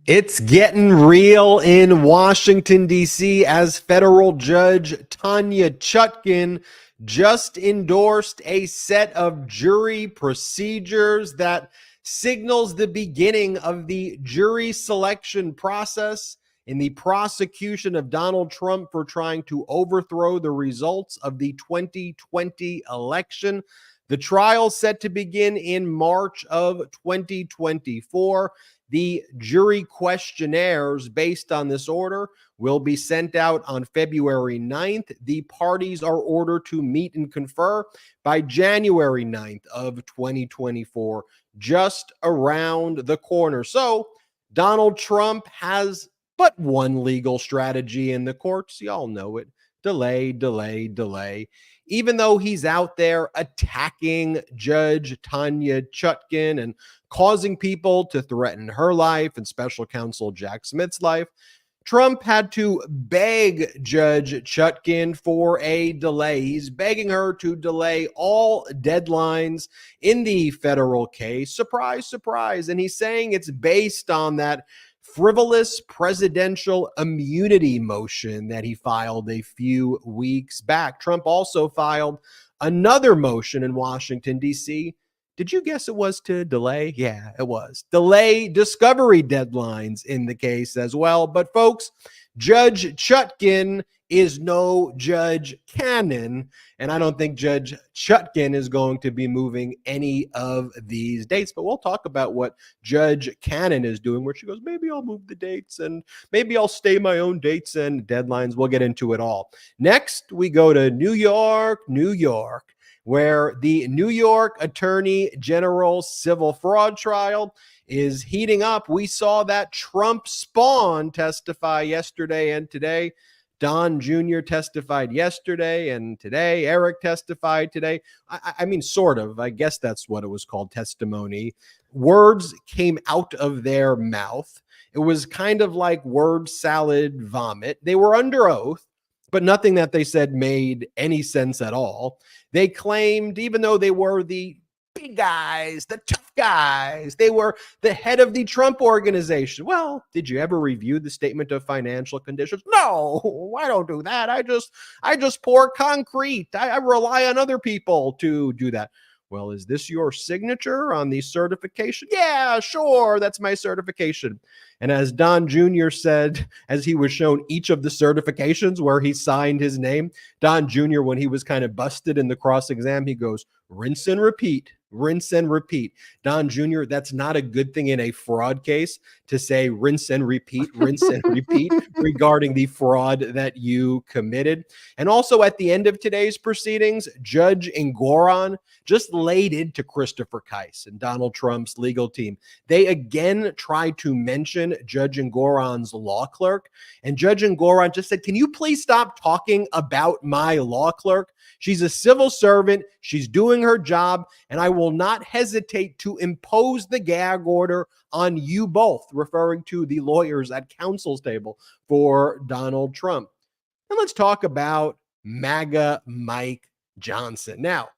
It's getting real in Washington, D.C. as federal judge Tanya Chutkan just endorsed a set of jury procedures that signals the beginning of the jury selection process in the prosecution of Donald Trump for trying to overthrow the results of the 2020 election. The trial set to begin in March of 2024. The jury questionnaires based on this order will be sent out on February 9th. The parties are ordered to meet and confer by January 9th of 2024, just around the corner. So Donald Trump has but one legal strategy in the courts. Y'all know it. Delay, delay, delay. Even though he's out there attacking Judge Tanya Chutkan and causing people to threaten her life and special counsel Jack Smith's life, Trump had to beg Judge Chutkan for a delay. He's begging her to delay all deadlines in the federal case. Surprise, surprise. And he's saying it's based on that frivolous presidential immunity motion that he filed a few weeks back. Trump also filed another motion in Washington, D.C. Did you guess it was to delay? Yeah, it was. Delay discovery deadlines in the case as well. But folks, Judge Chutkan is no Judge Cannon, and I don't think Judge Chutkan is going to be moving any of these dates. But we'll talk about what Judge Cannon is doing, where she goes, maybe I'll move the dates and maybe I'll stay my own dates and deadlines. We'll get into it all. Next, we go to New York, where the New York Attorney General civil fraud trial is heating up. We saw that Trump spawn testify yesterday and today. Don Jr. testified yesterday and today. Eric testified today. I mean, sort of. I guess that's what it was called, testimony. Words came out of their mouth. It was kind of like word salad vomit. They were under oath, but nothing that they said made any sense at all. They claimed, even though they were the big guys, the tough guys, they were the head of the Trump organization. Well, did you ever review the statement of financial conditions? No, I don't do that. I just pour concrete. I rely on other people to do that. Well, is this your signature on the certification? Yeah, sure, that's my certification. And as Don Jr. said, as he was shown each of the certifications where he signed his name, Don Jr., when he was kind of busted in the cross-exam, he goes, rinse and repeat. Rinse and repeat. Don Jr., that's not a good thing in a fraud case to say rinse and repeat regarding the fraud that you committed. And also at the end of today's proceedings, Judge Engoron just laid into Christopher Kise and Donald Trump's legal team. They again tried to mention Judge Engoron's law clerk, and Judge Engoron just said, can you please stop talking about my law clerk? She's a civil servant. She's doing her job, and I will not hesitate to impose the gag order on you both, referring to the lawyers at counsel's table for Donald Trump. And let's talk about MAGA Mike Johnson. Now,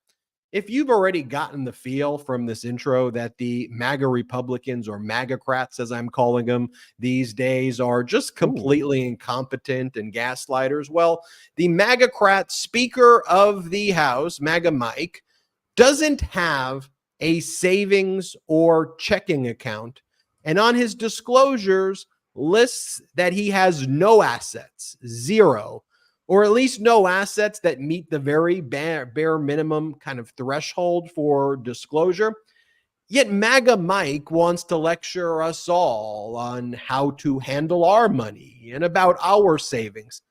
if you've already gotten the feel from this intro that the MAGA Republicans, or MAGAcrats as I'm calling them these days, are just completely incompetent and gaslighters, well, the MAGAcrat Speaker of the House, MAGA Mike, doesn't have a savings or checking account, and on his disclosures lists that he has no assets, zero, or at least no assets that meet the very bare minimum kind of threshold for disclosure. Yet MAGA Mike wants to lecture us all on how to handle our money and about our savings.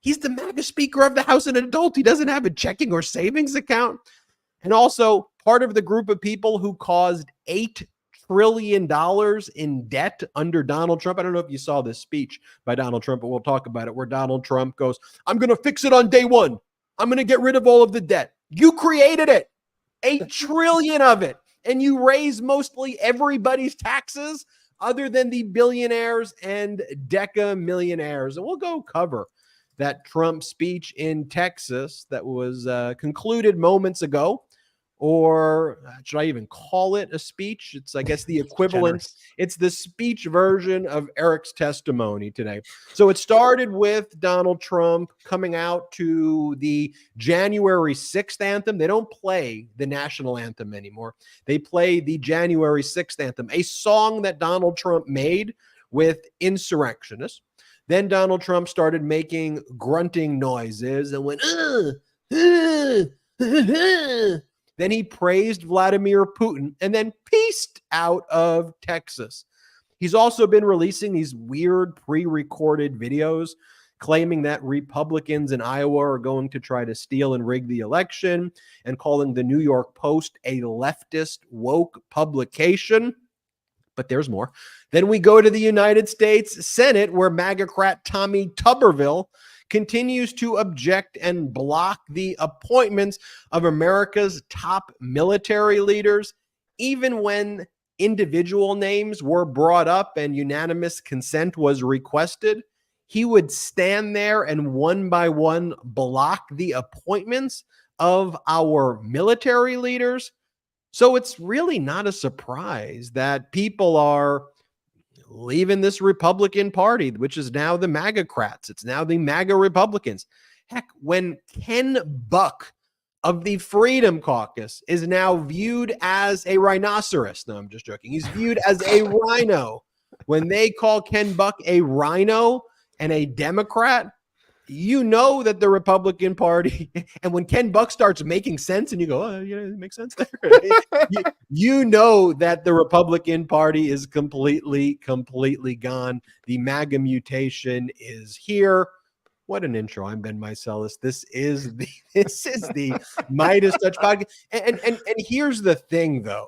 He's the MAGA Speaker of the House, an adult. He doesn't have a checking or savings account. And also part of the group of people who caused $8 trillion in debt under Donald Trump. I don't know if you saw this speech by Donald Trump, but we'll talk about it, where Donald Trump goes, I'm going to fix it on day one. I'm going to get rid of all of the debt. You created it, 8 trillion of it, and you raise mostly everybody's taxes other than the billionaires and deca millionaires. And we'll go cover that Trump speech in Texas that was concluded moments ago. or should I even call it a speech? It's, I guess, the equivalent. It's the speech version of Eric's testimony today. So it started with Donald Trump coming out to the January 6th anthem. They don't play the national anthem anymore. They play the January 6th anthem, a song that Donald Trump made with insurrectionists. Then Donald Trump started making grunting noises and went, Then he praised Vladimir Putin and then peaced out of Texas. He's also been releasing these weird pre-recorded videos claiming that Republicans in Iowa are going to try to steal and rig the election and calling the New York Post a leftist woke publication. But there's more. Then we go to the United States Senate, where MAGA-crat Tommy Tuberville continues to object and block the appointments of America's top military leaders, even when individual names were brought up and unanimous consent was requested. He would stand there and one by one block the appointments of our military leaders. So it's really not a surprise that people are leaving this Republican Party, which is now the MAGA-crats. It's now the MAGA Republicans. Heck, when Ken Buck of the Freedom Caucus is now viewed as a rhinoceros. No, I'm just joking. He's viewed as a rhino. When they call Ken Buck a rhino and a Democrat, you know that the Republican Party, and when Ken Buck starts making sense and you go, oh, yeah, it makes sense there. you know that the Republican Party is completely gone. The MAGA mutation is here. What an intro. I'm Ben Meiselas. This is the MeidasTouch Podcast. And here's the thing, though.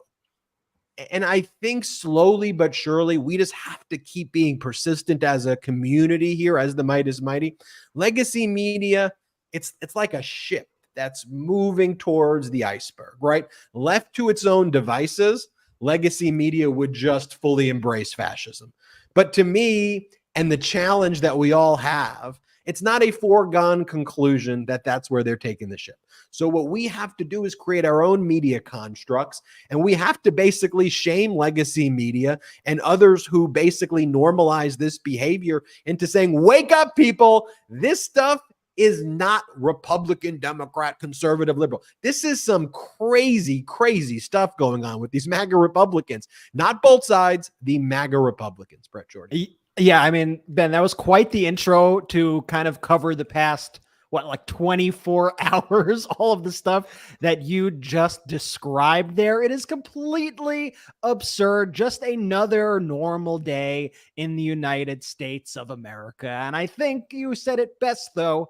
And I think slowly but surely, we just have to keep being persistent as a community here, as the Meidas Mighty. Legacy media, it's like a ship that's moving towards the iceberg, right? Left to its own devices, legacy media would just fully embrace fascism. But to me, and the challenge that we all have, it's not a foregone conclusion that that's where they're taking the ship. So what we have to do is create our own media constructs, and we have to basically shame legacy media and others who basically normalize this behavior into saying, wake up, people. This stuff is not Republican, Democrat, conservative, liberal. This is some crazy stuff going on with these MAGA Republicans. Not both sides, the MAGA Republicans, Brett Jordy. Yeah, I mean, Ben, that was quite the intro to kind of cover the past, 24 hours, all of the stuff that you just described there. It is completely absurd. Just another normal day in the United States of America. And I think you said it best, though.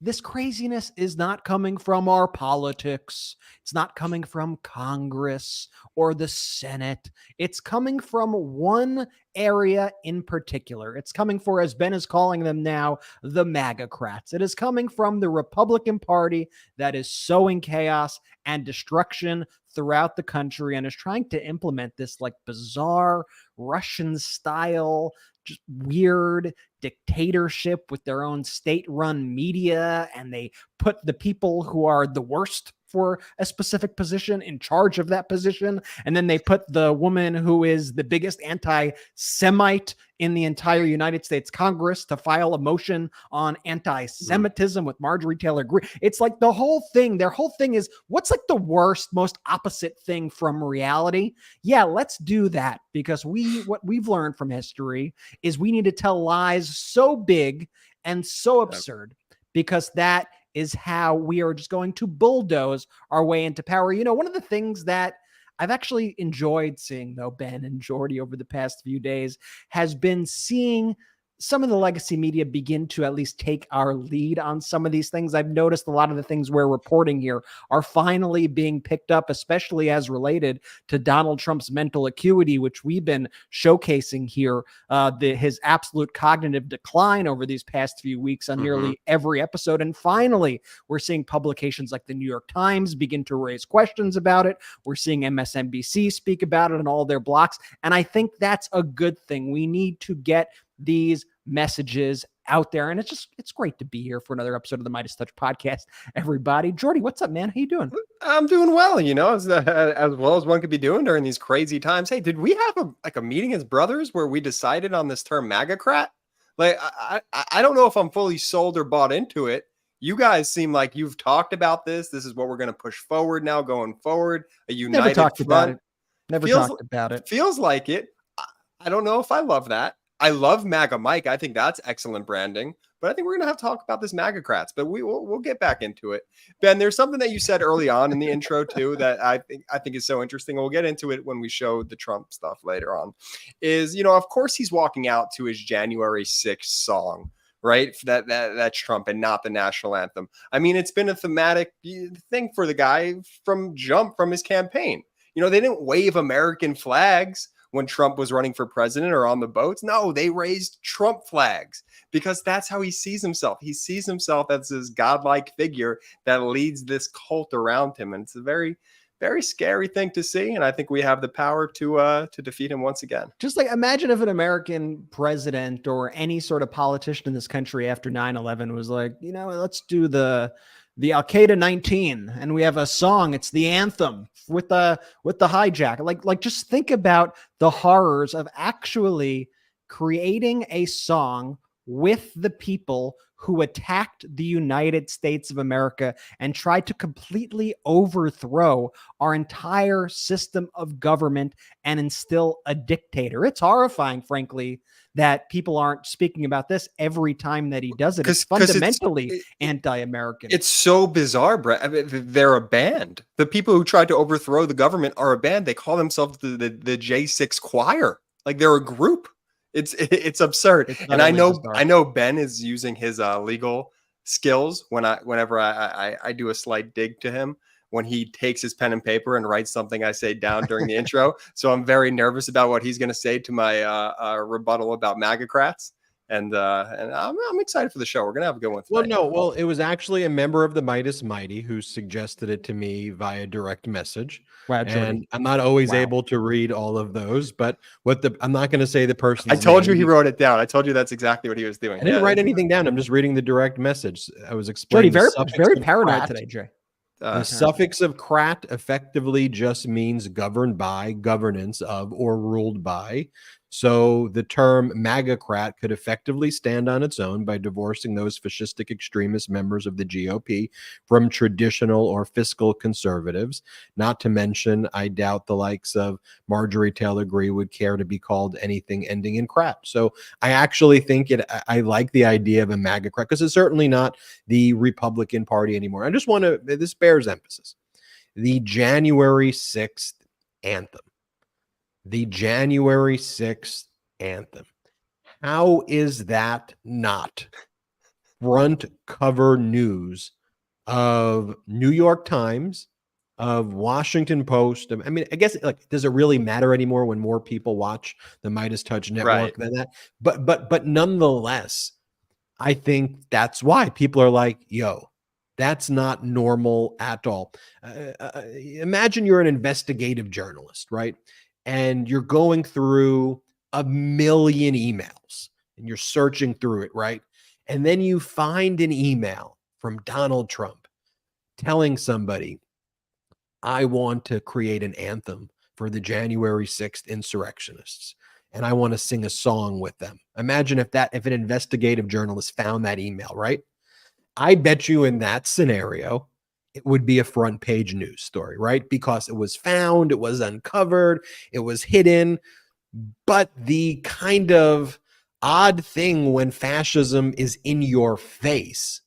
This craziness is not coming from our politics. It's not coming from Congress or the Senate. It's coming from one area in particular. It's coming for, as Ben is calling them now, the MAGA-crats. It is coming from the Republican Party that is sowing chaos and destruction throughout the country and is trying to implement this bizarre Russian-style, just weird dictatorship with their own state-run media, and they put the people who are the worst for a specific position in charge of that position, and then they put the woman who is the biggest anti-Semite in the entire United States Congress to file a motion on anti-Semitism with Marjorie Taylor Greene. It's like their whole thing is, what's the worst, most opposite thing from reality? Yeah, let's do that, because what we've learned from history is we need to tell lies so big and so absurd, because that is how we are just going to bulldoze our way into power. One of the things that I've actually enjoyed seeing, though, Ben and Jordy, over the past few days, has been seeing some of the legacy media begin to at least take our lead on some of these things. I've noticed a lot of the things we're reporting here are finally being picked up, especially as related to Donald Trump's mental acuity, which we've been showcasing here, his absolute cognitive decline over these past few weeks on nearly every episode. And finally, we're seeing publications like the New York Times begin to raise questions about it. We're seeing MSNBC speak about it in all their blocks. And I think that's a good thing. We need to get these messages out there. And it's great to be here for another episode of the MeidasTouch Podcast, everybody. Jordy, what's up, man? How you doing? I'm doing well, as well as one could be doing during these crazy times. Hey, did we have a meeting as brothers where we decided on this term MAGAcrat? Like, I don't know if I'm fully sold or bought into it. You guys seem like you've talked about this. This is what we're going to push forward now, going forward. A united Never talked front. about it. Never talked about it. Feels like it. I don't know if I love that. I love MAGA Mike. I think that's excellent branding. But I think we're going to have to talk about this MAGAcrats. But we'll get back into it. Ben, there's something that you said early on in the intro too that I think is so interesting. We'll get into it when we show the Trump stuff later on. Is, of course he's walking out to his January 6th song, right? That's Trump and not the national anthem. I mean, it's been a thematic thing for the guy from his campaign. They didn't wave American flags when Trump was running for president or on the boats. No, they raised Trump flags because that's how he sees himself. He sees himself as this godlike figure that leads this cult around him. And it's a very, very scary thing to see. And I think we have the power to defeat him once again. Just like imagine if an American president or any sort of politician in this country after 9/11 was like, let's do the Al-Qaeda 19 and we have a song. It's the anthem with the hijack. Like just think about the horrors of actually creating a song with the people who attacked the United States of America and tried to completely overthrow our entire system of government and instill a dictator. It's horrifying, frankly, that people aren't speaking about this every time that he does it. It's fundamentally anti-American. It's so bizarre, Brett. I mean, they're a band. The people who tried to overthrow the government are a band. They call themselves the J6 Choir. Like they're a group. It's absurd. And I know Ben is using his legal skills whenever I do a slight dig to him. When he takes his pen and paper and writes something I say down during the intro. So I'm very nervous about what he's going to say to my rebuttal about MAGAcrats. And I'm excited for the show. We're going to have a good one today. Well, it was actually a member of the Meidas Mighty who suggested it to me via direct message. Wow, and I'm not always able to read all of those, but I'm not going to say the person. I told you he wrote it down. I told you that's exactly what he was doing. I didn't write anything down. I'm just reading the direct message. I was explaining. Jordy, very paranoid today, Jay. The suffix of crat effectively just means governed by, governance of, or ruled by. So the term MAGAcrat could effectively stand on its own by divorcing those fascistic extremist members of the GOP from traditional or fiscal conservatives. Not to mention, I doubt the likes of Marjorie Taylor Greene would care to be called anything ending in crat. So I actually think I like the idea of a MAGAcrat because it's certainly not the Republican Party anymore. I just want to, this bears emphasis. The January 6th anthem. The January 6th anthem. How is that not front cover news of New York Times, of Washington Post? I mean, I guess does it really matter anymore when more people watch the MeidasTouch network than that? But nonetheless, I think that's why people are like, yo, that's not normal at all. Imagine you're an investigative journalist, right? And you're going through a million emails and you're searching through it, right? And then you find an email from Donald Trump telling somebody, I want to create an anthem for the January 6th insurrectionists, and I want to sing a song with them. Imagine if an investigative journalist found that email, right? I bet you in that scenario, it would be a front page news story, right? Because it was found, it was uncovered, it was hidden. But the kind of odd thing when fascism is in your face,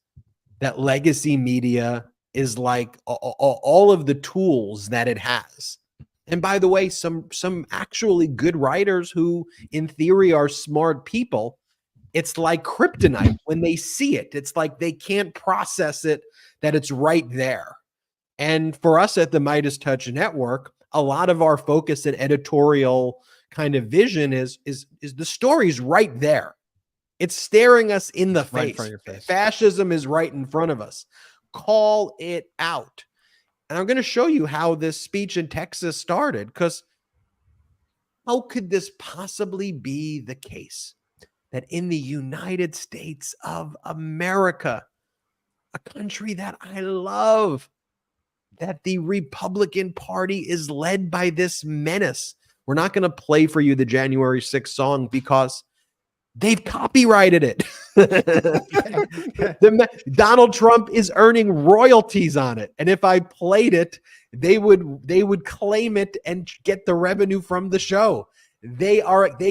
that legacy media is like all of the tools that it has. And by the way, some actually good writers who in theory are smart people, it's like kryptonite when they see it. It's like they can't process it, that it's right there. And for us at the MeidasTouch Network, a lot of our focus and editorial kind of vision is the story's right there. It's staring us in the face. Right in front of your face. Fascism is right in front of us. Call it out. And I'm going to show you how this speech in Texas started, because how could this possibly be the case? that in the United States of America, a country that I love, that the Republican Party is led by this menace. We're not going to play for you the January 6th song because they've copyrighted it. Donald Trump is earning royalties on it. And if I played it, they would claim it and get the revenue from the show. They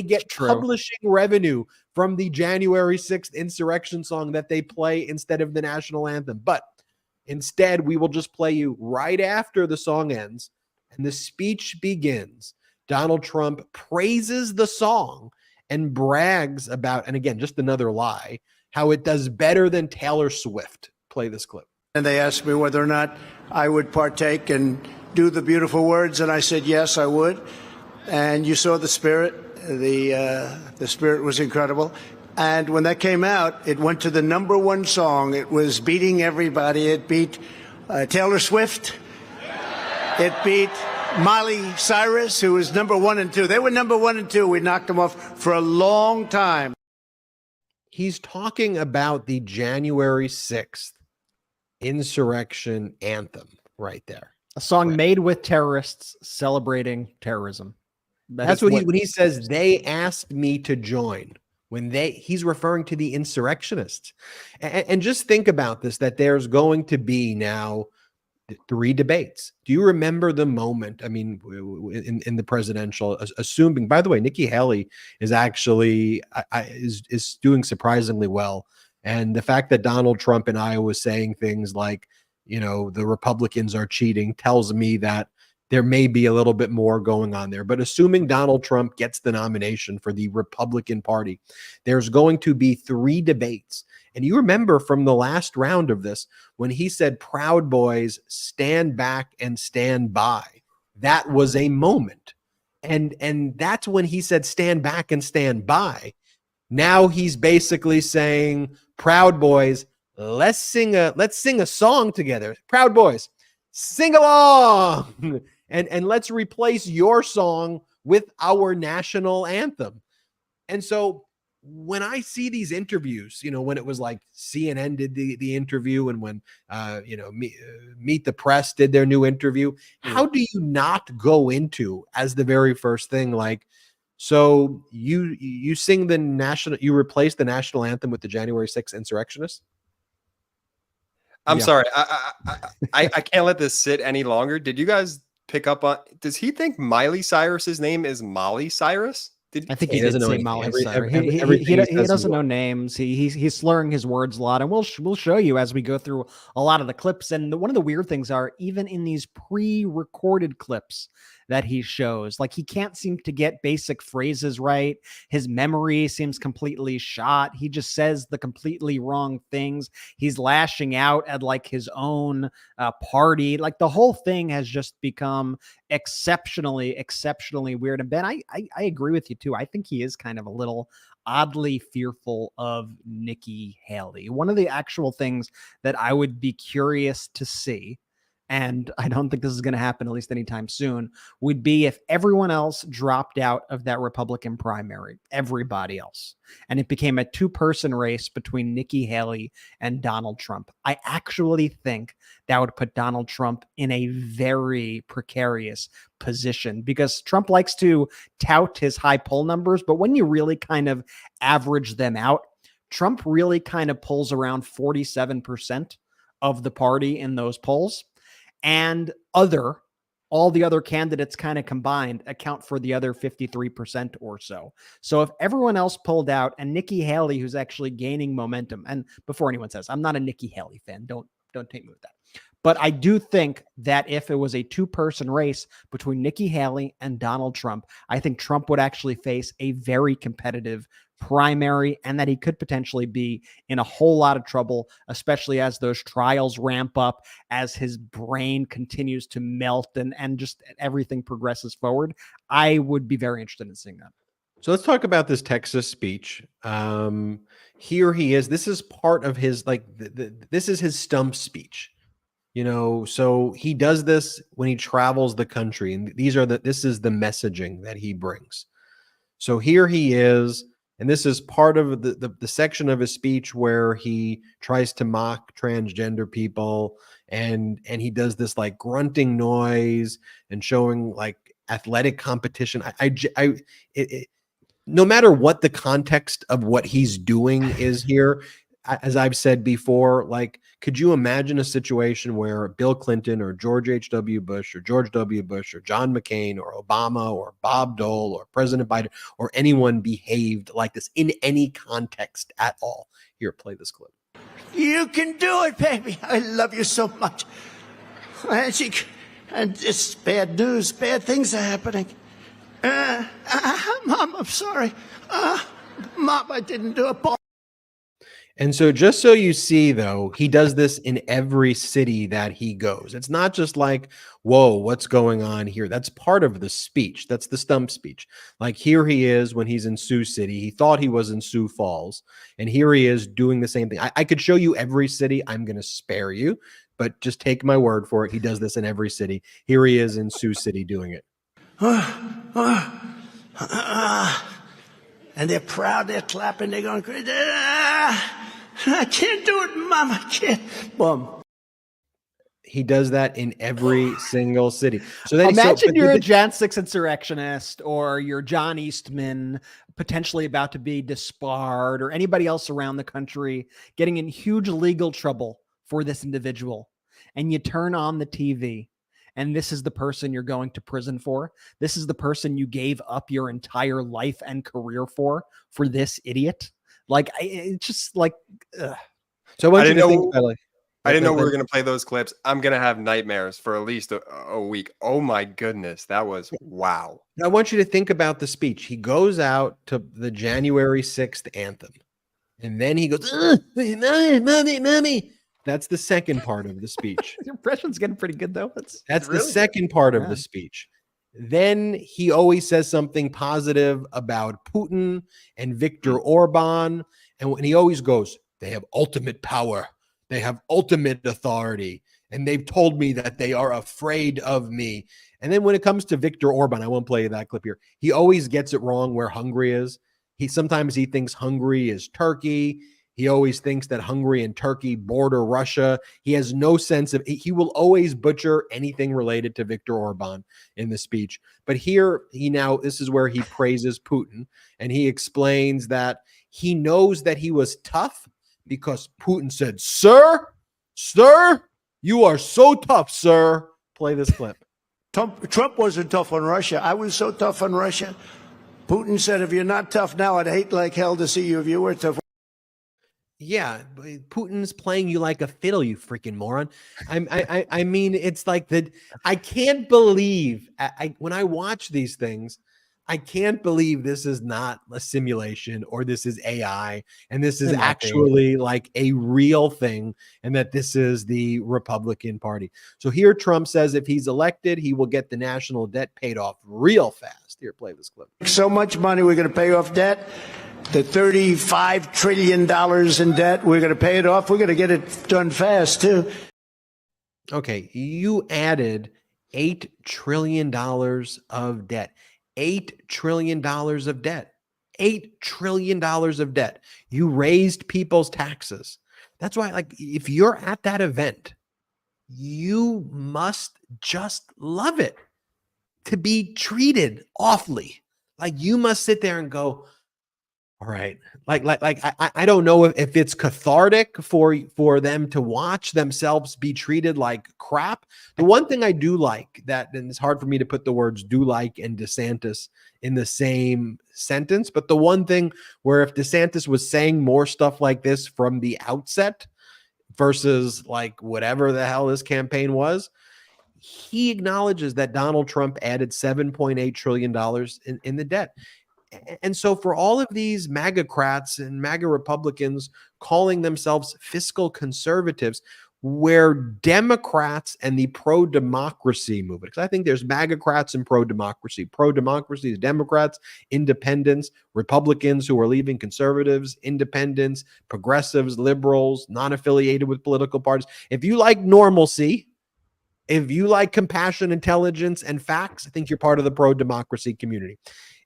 get publishing revenue from the January 6th insurrection song that they play instead of the national anthem. But instead, we will just play you right after the song ends and the speech begins. Donald Trump praises the song and brags about, and again, just another lie, how it does better than Taylor Swift. Play this clip. And they asked me whether or not I would partake and do the beautiful words, and I said yes, I would. And you saw the spirit. The spirit was incredible. And when that came out, it went to the #1 song. It was beating everybody. It beat Taylor Swift. It beat Miley Cyrus, who was #1 and 2. They were #1 and 2. We knocked them off for a long time. He's talking about the January 6th insurrection anthem right there. A song made with terrorists celebrating terrorism. That's what when he says they asked me to join. He's referring to the insurrectionists. And just think about this, that there's going to be now 3 debates. Do you remember the moment? I mean, in the presidential, assuming, by the way, Nikki Haley is actually is doing surprisingly well. And the fact that Donald Trump in Iowa was saying things like, the Republicans are cheating tells me that there may be a little bit more going on there. But assuming Donald Trump gets the nomination for the Republican Party, there's going to be 3 debates. And you remember from the last round of this, when he said, "Proud Boys, stand back and stand by." That was a moment. And that's when he said, "Stand back and stand by." Now he's basically saying, "Proud Boys, let's sing a song together. Proud Boys, sing along." And let's replace your song with our national anthem. And so when I see these interviews, when it was like CNN did the interview and when, Meet the Press did their new interview, how do you not go into as the very first thing, like, so you sing you replace the national anthem with the January 6th insurrectionists? I'm sorry. I can't let this sit any longer. Did you guys pick up on, does he think Miley Cyrus's name is Molly Cyrus? I think he doesn't say Molly Cyrus. He doesn't know names. He's slurring his words a lot, and we'll show you as we go through a lot of the clips. And one of the weird things are, even in these pre-recorded clips that he shows, like, he can't seem to get basic phrases right. His memory seems completely shot. He just says the completely wrong things. He's lashing out at like his own party. Like, the whole thing has just become exceptionally weird. And Ben, I agree with you too. I think he is kind of a little oddly fearful of Nikki Haley. One of the actual things that I would be curious to see, and I don't think this is going to happen at least anytime soon, would be if everyone else dropped out of that Republican primary, everybody else, and it became a 2-person race between Nikki Haley and Donald Trump. I actually think that would put Donald Trump in a very precarious position, because Trump likes to tout his high poll numbers, but when you really kind of average them out, Trump really kind of pulls around 47% of the party in those polls. And all the other candidates kind of combined account for the other 53% or so. So if everyone else pulled out and Nikki Haley, who's actually gaining momentum, and before anyone says, I'm not a Nikki Haley fan, don't take me with that. But I do think that if it was a 2-person race between Nikki Haley and Donald Trump, I think Trump would actually face a very competitive primary, and that he could potentially be in a whole lot of trouble, especially as those trials ramp up, as his brain continues to melt and just everything progresses forward. I would be very interested in seeing that. So let's talk about this Texas speech. Here he is. This is part of his, this is his stump speech. So he does this when he travels the country, and this is the messaging that he brings. So here he is, And this is part of the section of his speech where he tries to mock transgender people, and he does this like grunting noise and showing like athletic competition. No matter what the context of what he's doing is here, as I've said before, like, could you imagine a situation where Bill Clinton or George H.W. Bush or George W. Bush or John McCain or Obama or Bob Dole or President Biden or anyone behaved like this in any context at all? Here, play this clip. You can do it, baby. I love you so much. And it's bad news. Bad things are happening. Mom, I'm sorry. Mom, I didn't do it. And so just so you see, though, he does this in every city that he goes. It's not just like, whoa, what's going on here? That's part of the speech. That's the stump speech. Like here he is when he's in Sioux City. He thought he was in Sioux Falls. And here he is doing the same thing. I could show you every city. I'm going to spare you. But just take my word for it. He does this in every city. Here he is in Sioux City doing it. And they're proud, they're clapping, they're going crazy. I can't do it, Mom, I can't. Boom. He does that in every single city. So then, imagine you're a Jan 6 insurrectionist, or you're John Eastman, potentially about to be disbarred, or anybody else around the country getting in huge legal trouble for this individual. And you turn on the TV, and this is the person you're going to prison for. This is the person you gave up your entire life and career for this idiot. Like, it's just like, ugh. So I want you to think about, like, I didn't know we were going to play those clips. I'm going to have nightmares for at least a week. Oh my goodness. That was wow. I want you to think about the speech. He goes out to the January 6th anthem, and then he goes, mommy. That's the second part of the speech. Your impression's getting pretty good, though. That's really the second part of the speech. Then he always says something positive about Putin and Viktor Orban. And when he always goes, they have ultimate power. They have ultimate authority. And they've told me that they are afraid of me. And then when it comes to Viktor Orban, I won't play that clip here. He always gets it wrong where Hungary is. Sometimes he thinks Hungary is Turkey. He always thinks that Hungary and Turkey border Russia. He has no sense of, he will always butcher anything related to Viktor Orban in the speech. But here this is where he praises Putin, and he explains that he knows that he was tough because Putin said, sir, you are so tough, sir. Play this clip. Trump wasn't tough on Russia. I was so tough on Russia. Putin said, if you're not tough now, I'd hate like hell to see you if you were tough. Yeah, Putin's playing you like a fiddle, you freaking moron. I mean, it's like that. I can't believe when I watch these things, I can't believe this is not a simulation or this is AI and this is actually like a real thing, and that this is the Republican Party. So here Trump says if he's elected, he will get the national debt paid off real fast. Here, play this clip. So much money, we're going to pay off debt. The $35 trillion in debt, we're going to pay it off. We're going to get it done fast, too. Okay, you added $8 trillion of debt. $8 trillion of debt. $8 trillion of debt. You raised people's taxes. That's why, like, if you're at that event, you must just love it to be treated awfully. Like, you must sit there and go, all right. I don't know if it's cathartic for them to watch themselves be treated like crap. The one thing I do like that, and it's hard for me to put the words do like and DeSantis in the same sentence, but the one thing where if DeSantis was saying more stuff like this from the outset versus like whatever the hell this campaign was, he acknowledges that Donald Trump added $7.8 trillion in the debt. And so for all of these MAGA-crats and MAGA Republicans calling themselves fiscal conservatives, where Democrats and the pro-democracy movement, because I think there's MAGA-crats and pro-democracy. Pro-democracy is Democrats, independents, Republicans who are leaving, conservatives, independents, progressives, liberals, non-affiliated with political parties. If you like normalcy, if you like compassion, intelligence, and facts, I think you're part of the pro-democracy community.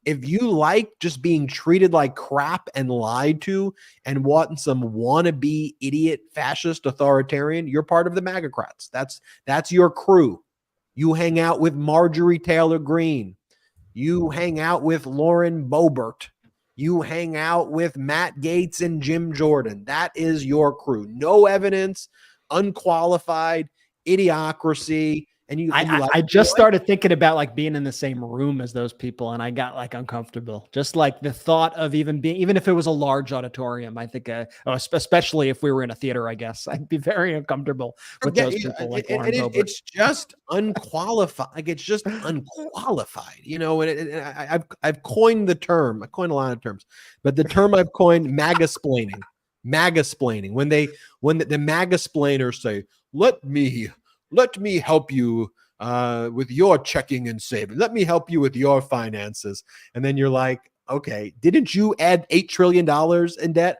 If you like just being treated like crap and lied to and want some wannabe idiot fascist authoritarian, you're part of the MAGAcrats. That's your crew. You hang out with Marjorie Taylor Greene. You hang out with Lauren Boebert. You hang out with Matt Gaetz and Jim Jordan. That is your crew. No evidence, unqualified, idiocracy. And I just started thinking about like being in the same room as those people, and I got like uncomfortable. Just like the thought of even if it was a large auditorium, I think, especially if we were in a theater, I guess I'd be very uncomfortable with those people. Like it's just unqualified. Like it's just unqualified, you know. And I've coined the term. I coined a lot of terms, but the term I've coined, MAGA-splaining. MAGA-splaining. When the MAGA-splainers say, let me help you with your checking and saving. Let me help you with your finances. And then you're like, okay, didn't you add $8 trillion in debt?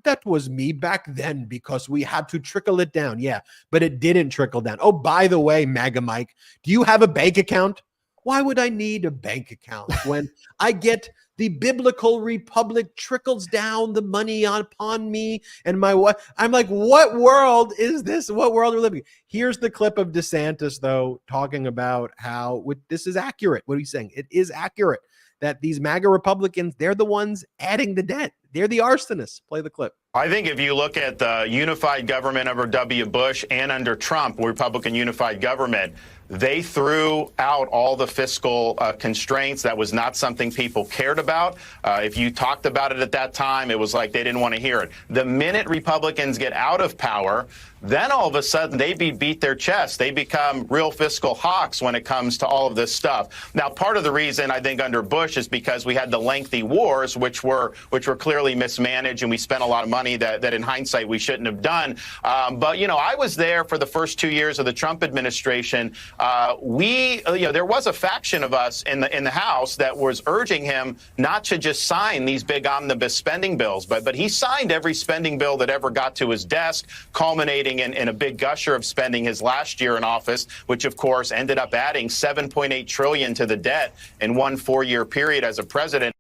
That was me back then because we had to trickle it down. Yeah, but it didn't trickle down. Oh, by the way, MAGA Mike, do you have a bank account? Why would I need a bank account when I get the biblical republic trickles down the money upon me and my wife? I'm like, what world is this? What world are we living in? Here's the clip of DeSantis, though, talking about how this is accurate. What are you saying? It is accurate that these MAGA Republicans, they're the ones adding the debt. They're the arsonists. Play the clip. I think if you look at the unified government under W. Bush and under Trump, Republican unified government, they threw out all the fiscal constraints. That was not something people cared about. If you talked about it at that time, it was like they didn't want to hear it. The minute Republicans get out of power, then all of a sudden they beat their chest. They become real fiscal hawks when it comes to all of this stuff. Now, part of the reason I think under Bush is because we had the lengthy wars, which were clearly mismanaged, and we spent a lot of money that in hindsight we shouldn't have done. But, you know, I was there for the first 2 years of the Trump administration. There was a faction of us in the House that was urging him not to just sign these big omnibus spending bills, but he signed every spending bill that ever got to his desk, culminating in a big gusher of spending his last year in office, which of course ended up adding $7.8 trillion to the debt in one 4-year period as a president.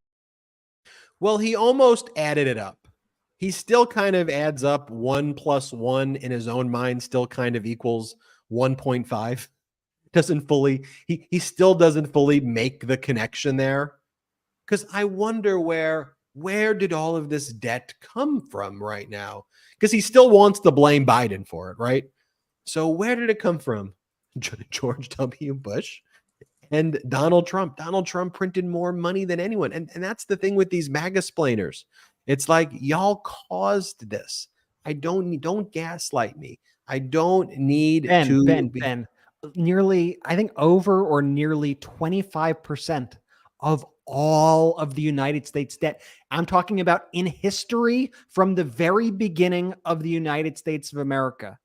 Well, he almost added it up. He still kind of adds up 1 + 1 in his own mind, still kind of equals 1.5. He still doesn't fully make the connection there. Because I wonder where did all of this debt come from right now? Because he still wants to blame Biden for it, right? So where did it come from? George W. Bush and Donald Trump. Donald Trump printed more money than anyone. And that's the thing with these MAGA-splainers. It's like, y'all caused this. Don't gaslight me. I don't need Ben, nearly 25% of all of the United States debt. I'm talking about in history from the very beginning of the United States of America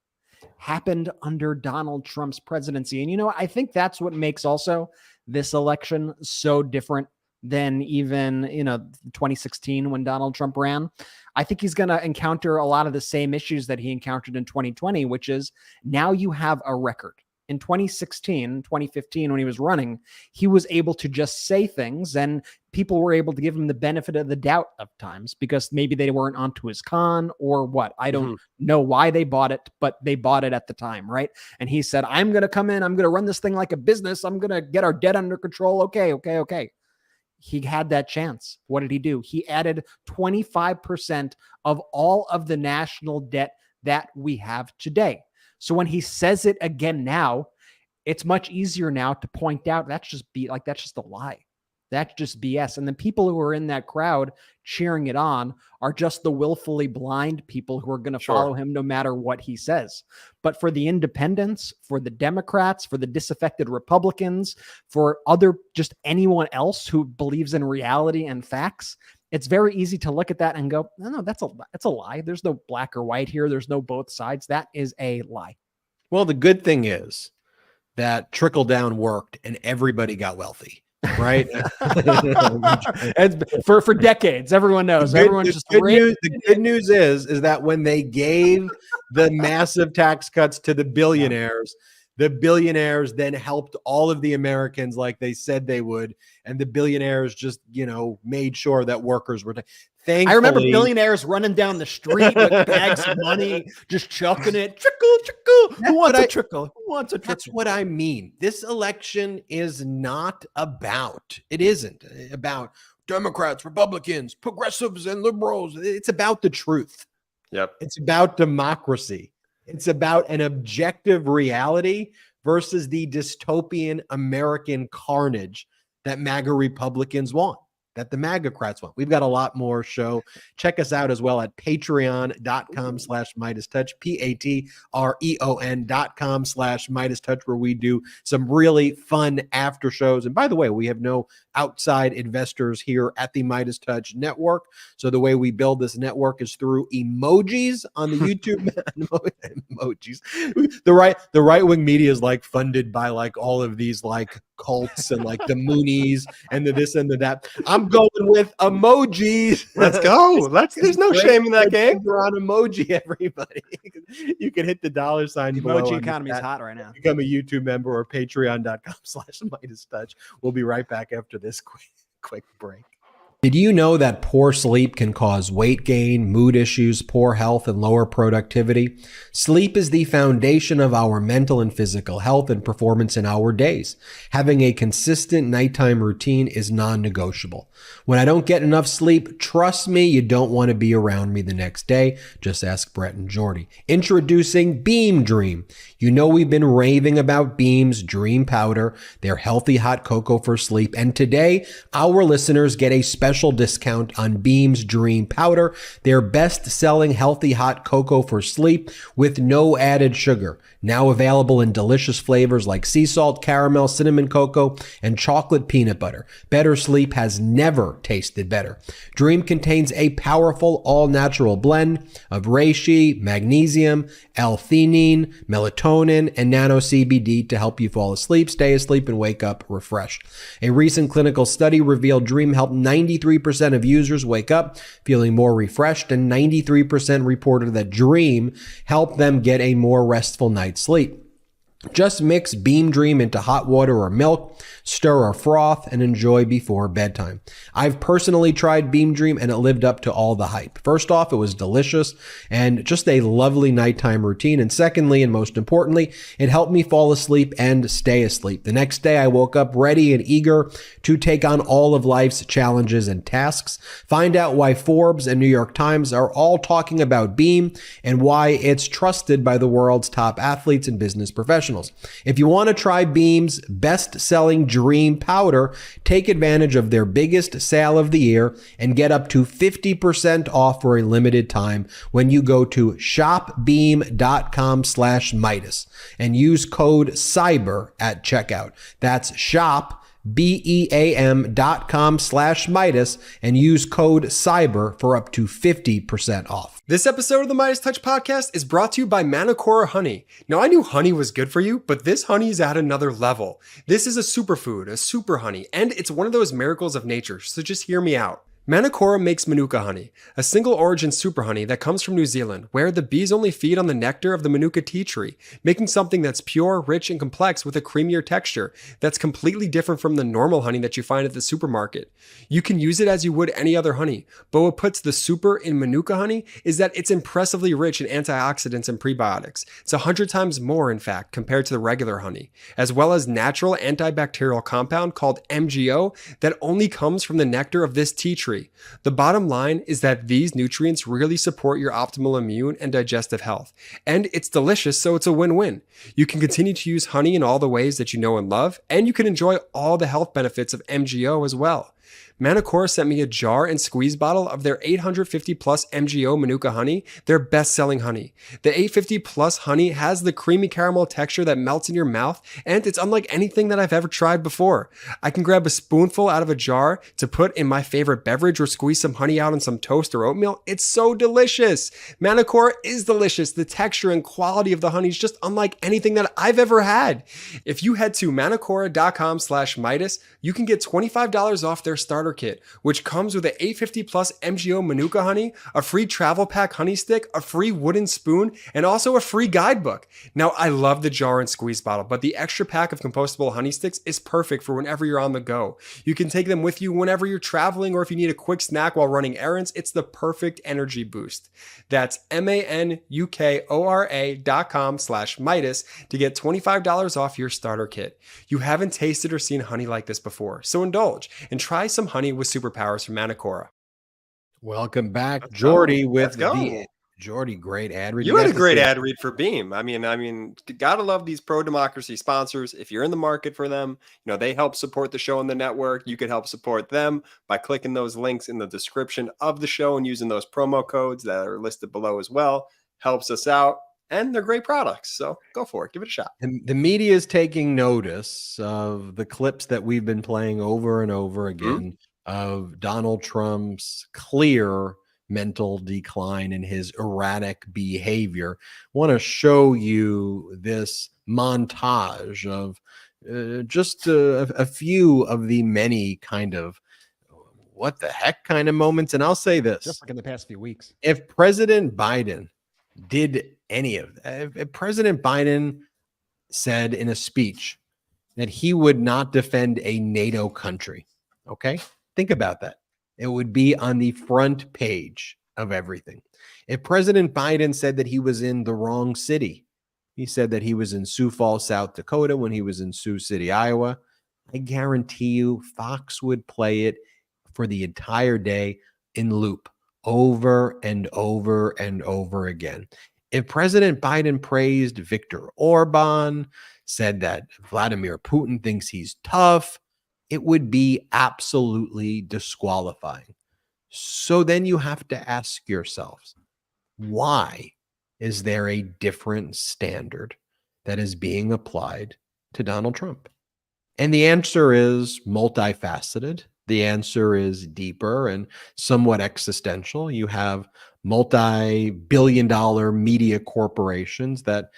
happened under Donald Trump's presidency. And, you know, I think that's what makes also this election so different than even, 2016 when Donald Trump ran. I think he's going to encounter a lot of the same issues that he encountered in 2020, which is now you have a record. In 2016, 2015, when he was running, he was able to just say things and people were able to give him the benefit of the doubt of times because maybe they weren't onto his con or what. I don't know why they bought it, but they bought it at the time, right? And he said, I'm going to come in, I'm going to run this thing like a business. I'm going to get our debt under control. Okay. He had that chance. What did he do? He added 25% of all of the national debt that we have today. So when he says it again now, it's much easier now to point out that's just a lie. That's just BS. And the people who are in that crowd cheering it on are just the willfully blind people who are going to follow him no matter what he says. But for the independents, for the Democrats, for the disaffected Republicans, for just anyone else who believes in reality and facts, it's very easy to look at that and go, no, that's a lie. There's no black or white here. There's no both sides. That is a lie. Well, the good thing is that trickle down worked and everybody got wealthy, right? And for decades, everyone knows. The good news is that when they gave the massive tax cuts to the billionaires, The billionaires then helped all of the Americans like they said they would. And the billionaires just, made sure that workers were. Thankfully, I remember billionaires running down the street with bags of money, just chucking it. Trickle, trickle. Who wants a trickle? Who wants a trickle? That's what I mean. This election is not about, it isn't about Democrats, Republicans, progressives, and liberals. It's about the truth. Yep. It's about democracy. It's about an objective reality versus the dystopian American carnage that MAGA Republicans want, that the MAGAcrats want. We've got a lot more show. Check us out as well at patreon.com/MeidasTouch, patreon.com/MeidasTouch, where we do some really fun after shows. And by the way, we have no outside investors here at the MeidasTouch network. So the way we build this network is through emojis on the YouTube emojis. The right-wing media is like funded by like all of these like cults and like the Moonies and the this and the that. I'm going with emojis. Let's go. There's no shame in that game. We're on emoji, everybody. You can hit the $sign. The emoji economy is hot right now. Become a YouTube member or patreon.com/MeidasTouch. We'll be right back after this quick break. Did you know that poor sleep can cause weight gain, mood issues, poor health, and lower productivity? Sleep is the foundation of our mental and physical health and performance in our days. Having a consistent nighttime routine is non-negotiable. When I don't get enough sleep, trust me, you don't want to be around me the next day. Just ask Brett and Jordy. Introducing Beam Dream. You know we've been raving about Beam's Dream Powder, their healthy hot cocoa for sleep, and today our listeners get a special discount on Beam's Dream Powder, their best-selling healthy hot cocoa for sleep with no added sugar. Now available in delicious flavors like sea salt, caramel, cinnamon cocoa, and chocolate peanut butter. Better sleep has never tasted better. Dream contains a powerful all-natural blend of reishi, magnesium, L-theanine, melatonin, and nano CBD to help you fall asleep, stay asleep, and wake up refreshed. A recent clinical study revealed Dream helped 93% of users wake up feeling more refreshed, and 93% reported that Dream helped them get a more restful night's sleep. Just mix Beam Dream into hot water or milk, stir or froth, and enjoy before bedtime. I've personally tried Beam Dream and it lived up to all the hype. First off, it was delicious and just a lovely nighttime routine. And secondly, and most importantly, it helped me fall asleep and stay asleep. The next day, I woke up ready and eager to take on all of life's challenges and tasks. Find out why Forbes and New York Times are all talking about Beam and why it's trusted by the world's top athletes and business professionals. If you want to try Beam's best-selling Dream Powder, take advantage of their biggest sale of the year and get up to 50% off for a limited time when you go to shopbeam.com/Meidas and use code CYBER at checkout. That's shopbeam.com/Meidas and use code CYBER for up to 50% off. This episode of the MeidasTouch Podcast is brought to you by Manacora Honey. Now, I knew honey was good for you, but this honey is at another level. This is a superfood, a super honey, and it's one of those miracles of nature, so just hear me out. Manacora makes Manuka honey, a single origin super honey that comes from New Zealand, where the bees only feed on the nectar of the Manuka tea tree, making something that's pure, rich, and complex with a creamier texture that's completely different from the normal honey that you find at the supermarket. You can use it as you would any other honey, but what puts the super in Manuka honey is that it's impressively rich in antioxidants and prebiotics. It's 100 times more, in fact, compared to the regular honey, as well as natural antibacterial compound called MGO that only comes from the nectar of this tea tree. The bottom line is that these nutrients really support your optimal immune and digestive health. And it's delicious, so it's a win-win. You can continue to use honey in all the ways that you know and love, and you can enjoy all the health benefits of MGO as well. Manacora sent me a jar and squeeze bottle of their 850 plus MGO Manuka honey, their best-selling honey. The 850 plus honey has the creamy caramel texture that melts in your mouth, and it's unlike anything that I've ever tried before. I can grab a spoonful out of a jar to put in my favorite beverage or squeeze some honey out on some toast or oatmeal. It's so delicious. Manacora is delicious. The texture and quality of the honey is just unlike anything that I've ever had. If you head to manacora.com/Meidas, you can get $25 off their starter starter kit, which comes with an 850 plus MGO Manuka honey, a free travel pack honey stick, a free wooden spoon, and also a free guidebook. Now, I love the jar and squeeze bottle, but the extra pack of compostable honey sticks is perfect for whenever you're on the go. You can take them with you whenever you're traveling, or if you need a quick snack while running errands. It's the perfect energy boost. That's MANUKORA.com/Meidas to get $25 off your starter kit. You haven't tasted or seen honey like this before, so indulge and try some honey with superpowers from Manacora. Welcome back, Jordy, with Let's go. the Jordy, great ad read. You had a great ad read for Beam. I mean, gotta love these pro-democracy sponsors. If you're in the market for them, they help support the show and the network. You could help support them by clicking those links in the description of the show and using those promo codes that are listed below as well. Helps us out, and they're great products. So go for it. Give it a shot. And the media is taking notice of the clips that we've been playing over and over again of Donald Trump's clear mental decline and his erratic behavior. Want to show you this montage of just a few of the many kind of what the heck kind of moments. And I'll say this, Just like in the past few weeks. if President Biden did any of that, if President Biden said in a speech that he would not defend a NATO country, okay? Think about that. It would be on the front page of everything. If President Biden said that he was in the wrong city, he said that he was in Sioux Falls, South Dakota when he was in Sioux City, Iowa, I guarantee you Fox would play it for the entire day in loop over and over and over again. If President Biden praised Viktor Orban, said that Vladimir Putin thinks he's tough, it would be absolutely disqualifying. So then you have to ask yourselves, why is there a different standard that is being applied to Donald Trump? And the answer is multifaceted. The answer is deeper and somewhat existential. You have multi-billion-dollar media corporations that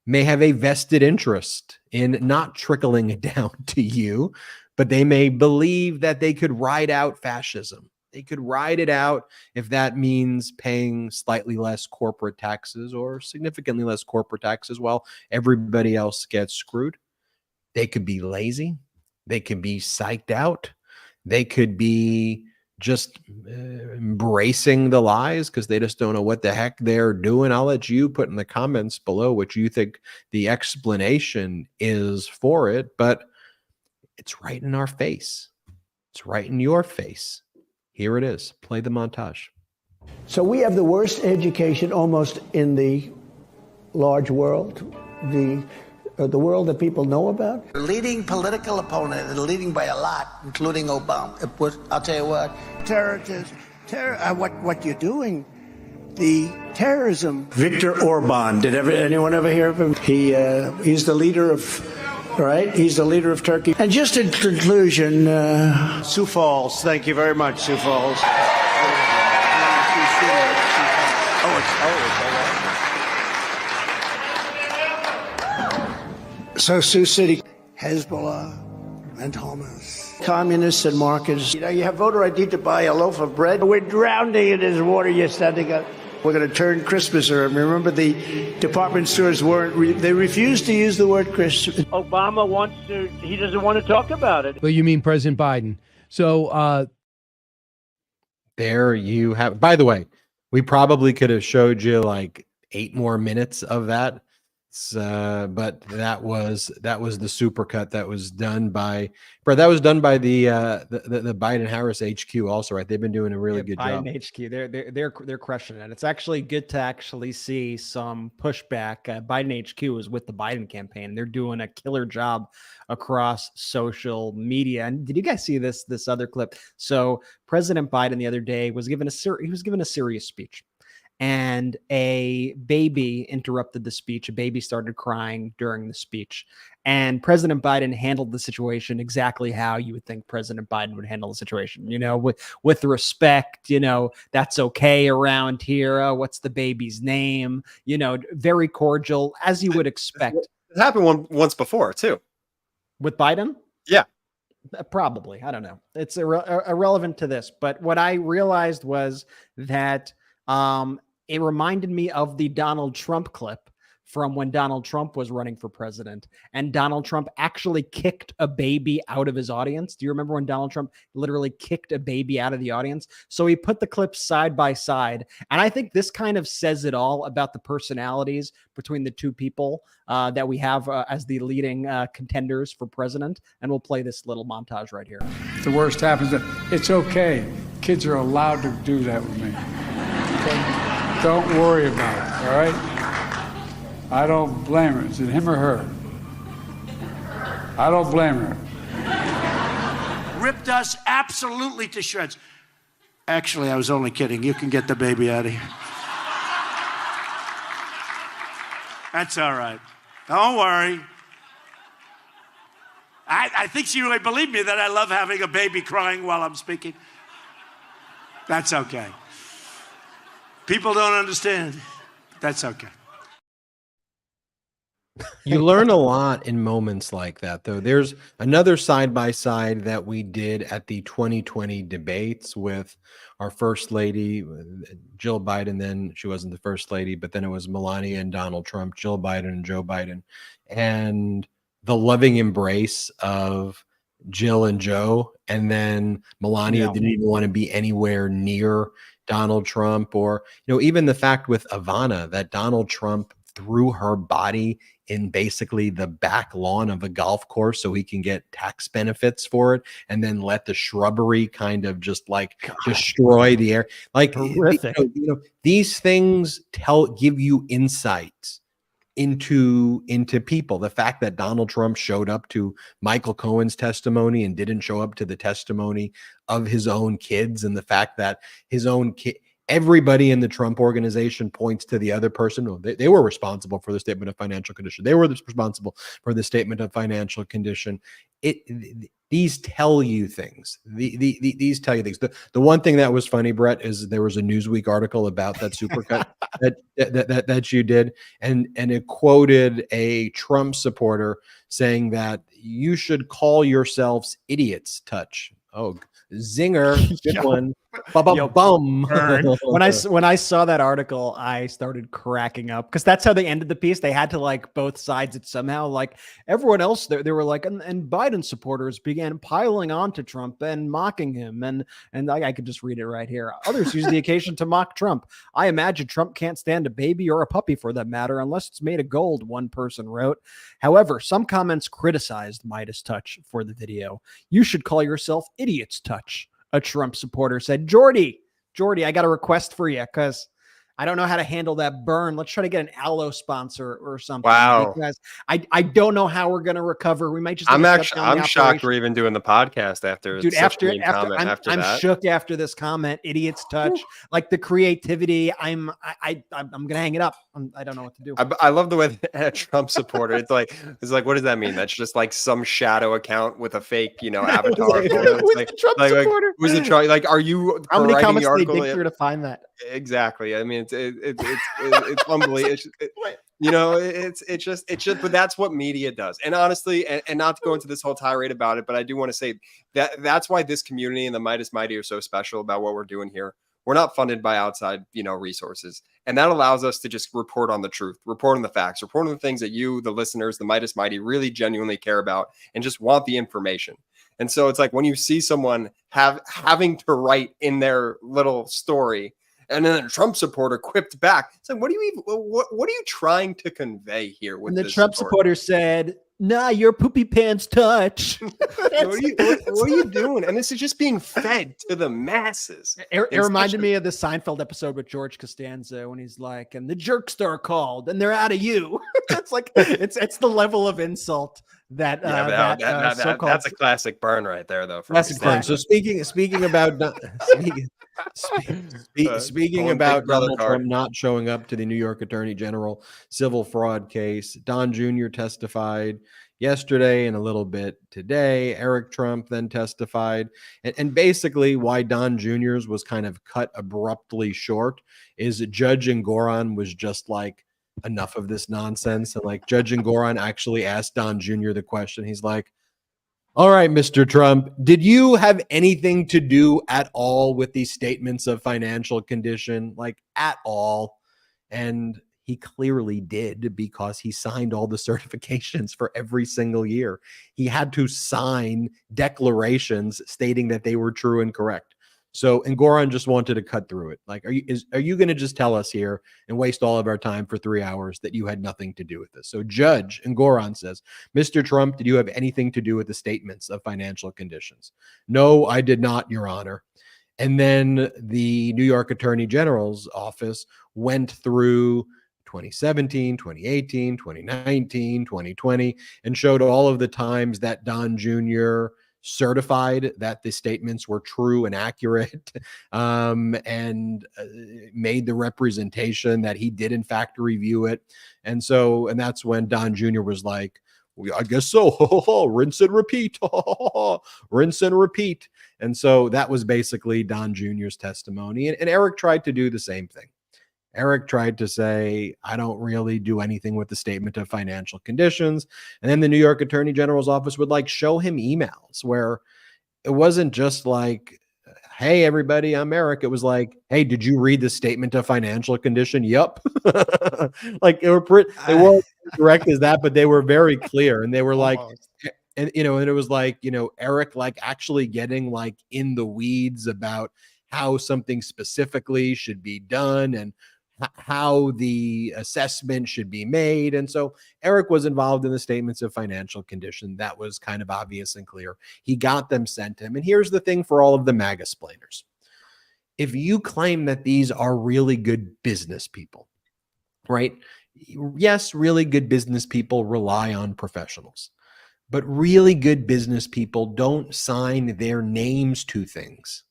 may have a vested interest in not trickling it down to you, but they may believe that they could ride out fascism. They could ride it out if that means paying slightly less corporate taxes or significantly less corporate taxes while everybody else gets screwed. They could be lazy. They could be psyched out. They could be just embracing the lies because they just don't know what the heck they're doing. I'll let you put in the comments below what you think the explanation is for it, but it's right in our face. It's right in your face. Here it is. Play the montage. So we have the worst education almost in the large world, the world that people know about. Leading political opponent and leading by a lot, including Obama. I'll tell you what. What you're doing, the terrorism. Viktor Orban. Did anyone ever hear of him? He's the leader of. Right, he's the leader of Turkey. And just in conclusion, Sioux Falls. Thank you very much, Sioux Falls. So Sioux City, Hezbollah, and Hamas, communists and markets. You have voter ID to buy a loaf of bread. We're drowning in this water. You're standing up. We're going to turn Christmas around. Remember, the department stores they refused to use the word Christmas. Obama he doesn't want to talk about it. Well, you mean President Biden. So there you have. By the way, we probably could have showed you like 8 more minutes of that. But that was the supercut that was done by the Biden Harris HQ also, right? They've been doing a really good job. Biden HQ, they're crushing it. It's actually good to actually see some pushback. Biden HQ is with the Biden campaign. They're doing a killer job across social media. And did you guys see this other clip? So President Biden the other day was given a serious speech. And a baby interrupted the speech. A baby started crying during the speech. And President Biden handled the situation exactly how you would think President Biden would handle the situation. With respect, that's okay around here. Oh, what's the baby's name? Very cordial, as you would expect. It happened once before, too. With Biden? Yeah. Probably. I don't know. It's irrelevant to this. But what I realized was that it reminded me of the Donald Trump clip from when Donald Trump was running for president, and Donald Trump actually kicked a baby out of his audience. Do you remember when Donald Trump literally kicked a baby out of the audience? So he put the clips side by side. And I think this kind of says it all about the personalities between the two people that we have as the leading contenders for president. And we'll play this little montage right here. The worst happens. It's okay. Kids are allowed to do that with me. Okay? Don't worry about it, all right? I don't blame her. Is it him or her? I don't blame her. Ripped us absolutely to shreds. Actually, I was only kidding. You can get the baby out of here. That's all right. Don't worry. I think she really believed me that I love having a baby crying while I'm speaking. That's okay. People don't understand. That's okay. You learn a lot in moments like that, though. There's another side-by-side that we did at the 2020 debates with our first lady, Jill Biden. Then she wasn't the first lady, but then it was Melania and Donald Trump, Jill Biden and Joe Biden. And the loving embrace of Jill and Joe. And then Melania didn't even want to be anywhere near Donald Trump, or, even the fact with Ivana that Donald Trump threw her body in basically the back lawn of a golf course so he can get tax benefits for it, and then let the shrubbery kind of just destroy the air. Like, horrific. These things give you insights into people. The fact that Donald Trump showed up to Michael Cohen's testimony and didn't show up to the testimony of his own kids, and the fact that his own kid, everybody in the Trump organization points to the other person. No, they were responsible for the statement of financial condition. They were responsible for the statement of financial condition. These tell you things. These tell you things. The one thing that was funny, Brett, is there was a Newsweek article about that supercut that you did, and it quoted a Trump supporter saying that you should call yourselves idiots. Touch. Oh, zinger. Good one. Bum. When I saw that article, I started cracking up, because that's how they ended the piece. They had to both sides it somehow. Everyone else, they were like, and Biden supporters began piling on to Trump and mocking him. And I could just read it right here. Others use the occasion to mock Trump. I imagine Trump can't stand a baby or a puppy for that matter, unless it's made of gold, one person wrote. However, some comments criticized MeidasTouch for the video. You should call yourself idiots, Touch. A Trump supporter said, Jordy, I got a request for you, because I don't know how to handle that burn. Let's try to get an aloe sponsor or something. Wow. Because I don't know how we're going to recover. We might just. I'm shocked we're even doing the podcast after. Dude, I'm shook after this comment. Idiots Touch, the creativity. I'm going to hang it up. I don't know what to do. I love the way that a Trump supporter. It's like, what does that mean? That's just some shadow account with a fake, avatar. Trump supporter. Who's the Trump? Are you? How many comments did they dig through to find that? Exactly. I mean, it's unbelievable. It's just, but that's what media does. And honestly, and not to go into this whole tirade about it, but I do want to say that's why this community and the Meidas Mighty are so special about what we're doing here. We're not funded by outside, resources. And that allows us to just report on the truth, report on the facts, report on the things that you, the listeners, the Meidas Mighty really genuinely care about and just want the information. And so it's like when you see someone having to write in their little story, and then a Trump supporter quipped back, it's like, what are you trying to convey here with this? And the Trump supporter said, nah, your poopy pants Touch. What are you doing? And this is just being fed to the masses. It reminded me of the Seinfeld episode with George Costanza when he's like, and the jerkster called and they're out of you. It's like, it's the level of insult that, that's a classic burn right there, though. Classic burn. So speaking about speaking about Donald Trump not showing up to the New York Attorney General civil fraud case, Don Jr. testified yesterday and a little bit today. Eric Trump then testified. And basically why Don Jr.'s was kind of cut abruptly short is Judge Engoron was just like, enough of this nonsense. And Judge Engoron actually asked Don Jr. the question. He's like, All right, Mr. Trump, did you have anything to do at all with these statements of financial condition, like at all? And he clearly did, because he signed all the certifications for every single year. He had to sign declarations stating that they were true and correct. So, and Goran just wanted to cut through it. Like, are you going to just tell us here and waste all of our time for 3 hours that you had nothing to do with this? So, Judge and Goran says, Mr. Trump, did you have anything to do with the statements of financial conditions? No, I did not, Your Honor. And then the New York Attorney General's office went through 2017, 2018, 2019, 2020, and showed all of the times that Don Jr. certified that the statements were true and accurate, and made the representation that he did in fact review it. And that's when Don Jr. was like, well, I guess so. Rinse and repeat. Rinse and repeat. And so that was basically Don Jr.'s testimony. And Eric tried to do the same thing. Eric tried to say, I don't really do anything with the statement of financial conditions. And then the New York Attorney General's office would like show him emails where it wasn't just like, hey, everybody, I'm Eric. It was like, hey, did you read the statement of financial condition? Yep. Like they weren't direct as that, but they were very clear. And they were like, and it was like, Eric, like actually getting like in the weeds about how something specifically should be done and how the assessment should be made. And so Eric was involved in the statements of financial condition. That was kind of obvious and clear. He got them sent him. And here's the thing for all of the MAGA-splainers. If you claim that these are really good business people, right? Yes, really good business people rely on professionals, but really good business people don't sign their names to things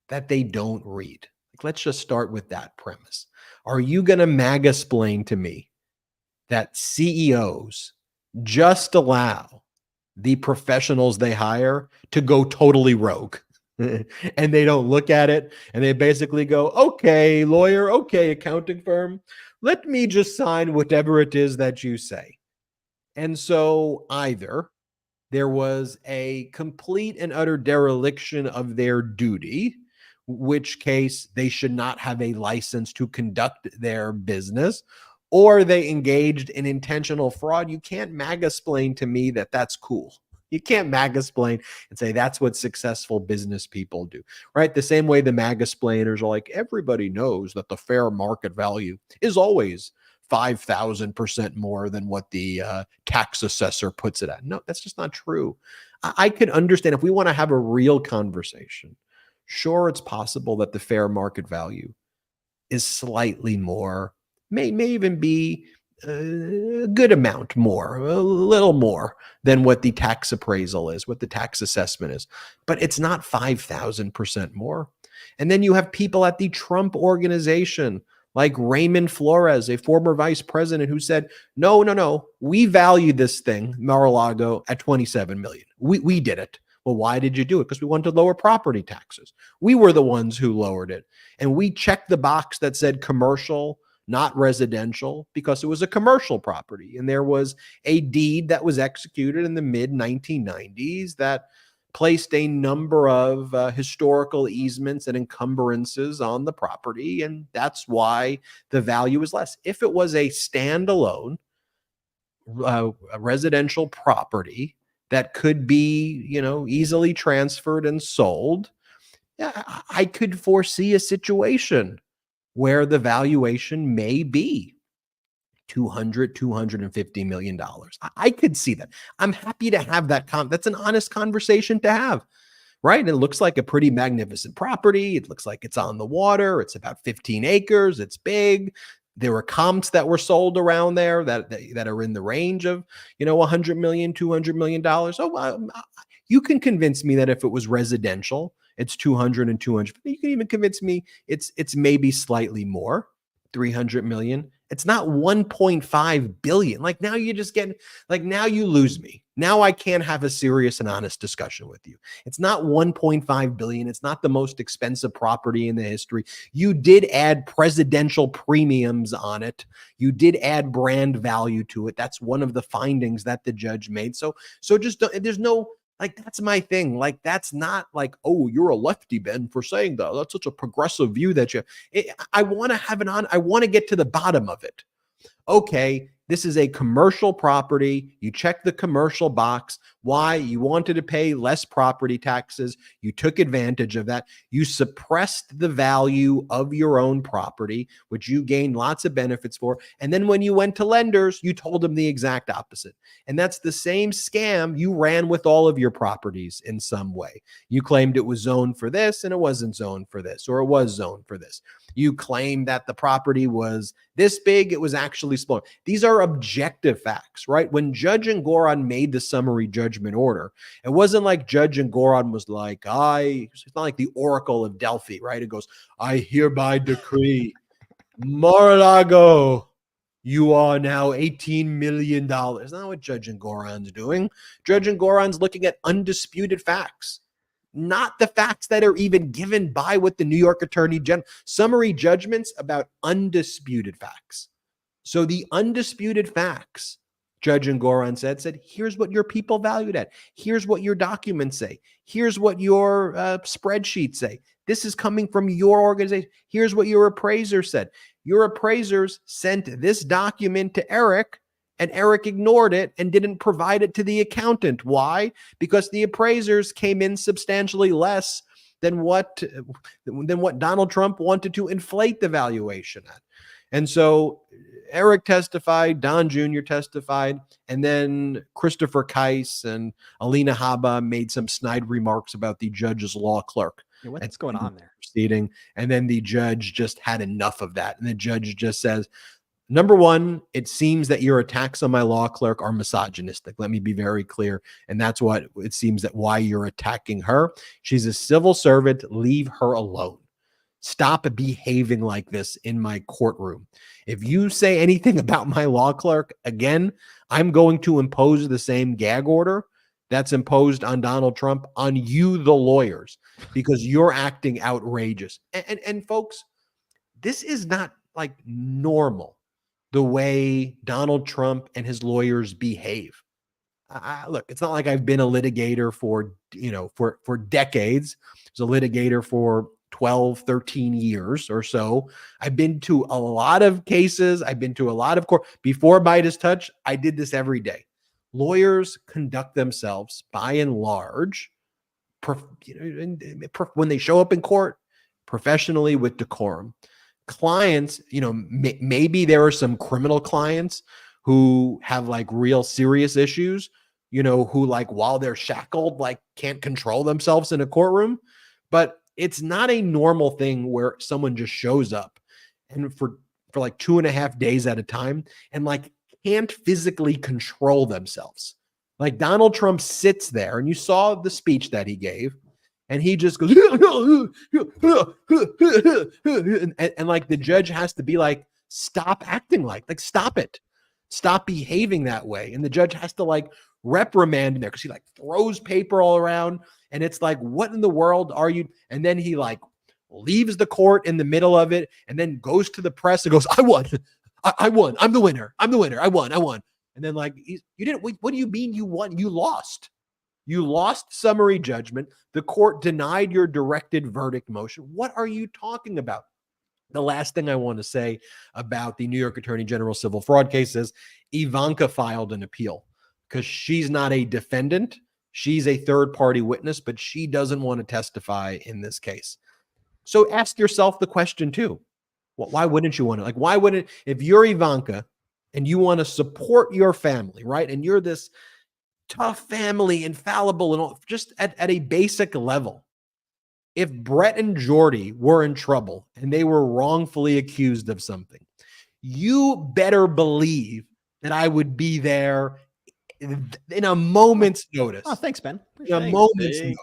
that they don't read. Let's just start with that premise. Are you going to MAGA-splain to me that CEOs just allow the professionals they hire to go totally rogue? And they don't look at it and they basically go, okay, lawyer, okay, accounting firm, let me just sign whatever it is that you say. And so either there was a complete and utter dereliction of their duty, which case they should not have a license to conduct their business, or they engaged in intentional fraud. You can't MAGA-splain to me that that's cool. You can't MAGA-splain and say that's what successful business people do, right? The same way the MAGA-splainers are like, everybody knows that the fair market value is always 5,000% more than what the tax assessor puts it at. No, that's just not true. I could understand if we want to have a real conversation. Sure, it's possible that the fair market value is slightly more, may even be a good amount more, a little more than what the tax appraisal is, what the tax assessment is. But it's not 5,000% more. And then you have people at the Trump organization, like Raymond Flores, a former vice president, who said, no, we value this thing, Mar-a-Lago, at $27 million. We did it. Well, why did you do it? Because we wanted to lower property taxes. We were the ones who lowered it. And we checked the box that said commercial, not residential, because it was a commercial property. And there was a deed that was executed in the mid-1990s that placed a number of historical easements and encumbrances on the property. And that's why the value is less. If it was a standalone residential property that could be, easily transferred and sold, I could foresee a situation where the valuation may be $250 million. I could see that. I'm happy to have that. That's an honest conversation to have, right? And it looks like a pretty magnificent property. It looks like it's on the water. It's about 15 acres. It's big. There were comps that were sold around there that are in the range of, $100 million, $200 million. Oh, you can convince me that if it was residential, it's 200 and 200. You can even convince me it's maybe slightly more, 300 million. It's not 1.5 billion. Like now you just get, now you lose me. Now I can't have a serious and honest discussion with you. It's not 1.5 billion. It's not the most expensive property in the history. You did add presidential premiums on it. You did add brand value to it. That's one of the findings that the judge made. So just there's no Like, that's my thing. Like, that's not like, oh, you're a lefty, Ben, for saying that. That's such a progressive view that I want to have I want to get to the bottom of it. Okay, this is a commercial property. You check the commercial box. Why? You wanted to pay less property taxes. You took advantage of that. You suppressed the value of your own property, which you gained lots of benefits for. And then when you went to lenders, you told them the exact opposite. And that's the same scam you ran with all of your properties in some way. You claimed it was zoned for this and it wasn't zoned for this, or it was zoned for this. You claimed that the property was this big, it was actually smaller. These are objective facts, right? When Judge Engoron made the summary judgment order, it wasn't like Judge Engoron was like, it's not like the Oracle of Delphi, right? It goes, I hereby decree, Mar-a-Lago, you are now $18 million. That's not what Judge Engoron's doing. Judge Engoron's looking at undisputed facts, not the facts that are even given by what the New York Attorney General, summary judgments about undisputed facts. So the undisputed facts, Judge Engoron said, here's what your people valued at. Here's what your documents say. Here's what your spreadsheets say. This is coming from your organization. Here's what your appraiser said. Your appraisers sent this document to Eric, and Eric ignored it and didn't provide it to the accountant. Why? Because the appraisers came in substantially less than what Donald Trump wanted to inflate the valuation at. And so Eric testified, Don Jr. testified, and then Christopher Keiss and Alina Habba made some snide remarks about the judge's law clerk. Yeah, what's going on there? Proceeding. And then the judge just had enough of that. And the judge just says, number one, it seems that your attacks on my law clerk are misogynistic. Let me be very clear. And that's what it seems that why you're attacking her. She's a civil servant. Leave her alone. Stop behaving like this in my courtroom. If you say anything about my law clerk again, I'm going to impose the same gag order that's imposed on Donald Trump on you, the lawyers, because you're acting outrageous. And folks, this is not like normal, the way Donald Trump and his lawyers behave. Look, it's not like I've been a litigator for decades. I was a litigator for 12, 13 years or so. I've been to a lot of cases. I've been to a lot of court. Before MeidasTouch, I did this every day. Lawyers conduct themselves by and large, when they show up in court, professionally with decorum. Clients, maybe there are some criminal clients who have like real serious issues, who like while they're shackled, like can't control themselves in a courtroom. But it's not a normal thing where someone just shows up and for like 2.5 days at a time and like can't physically control themselves. Like Donald Trump sits there, and you saw the speech that he gave, and he just goes, and like the judge has to be like, stop acting like stop it. Stop behaving that way. And the judge has to like reprimand him there because he like throws paper all around. And it's like, what in the world are you? And then he like leaves the court in the middle of it and then goes to the press and goes, I won. I won. I'm the winner. I won. And then like, you didn't, what do you mean you won? You lost. You lost summary judgment. The court denied your directed verdict motion. What are you talking about? The last thing I want to say about the New York Attorney General civil fraud case is Ivanka filed an appeal because she's not a defendant. She's a third-party witness, but she doesn't want to testify in this case. So ask yourself the question too. Well, why wouldn't you want to? Like, why wouldn't, if you're Ivanka and you want to support your family, right? And you're this tough family, infallible, and all, just at a basic level. If Brett and Jordy were in trouble and they were wrongfully accused of something, you better believe that I would be there in a moment's notice. Oh, thanks, Ben. In a moment's notice.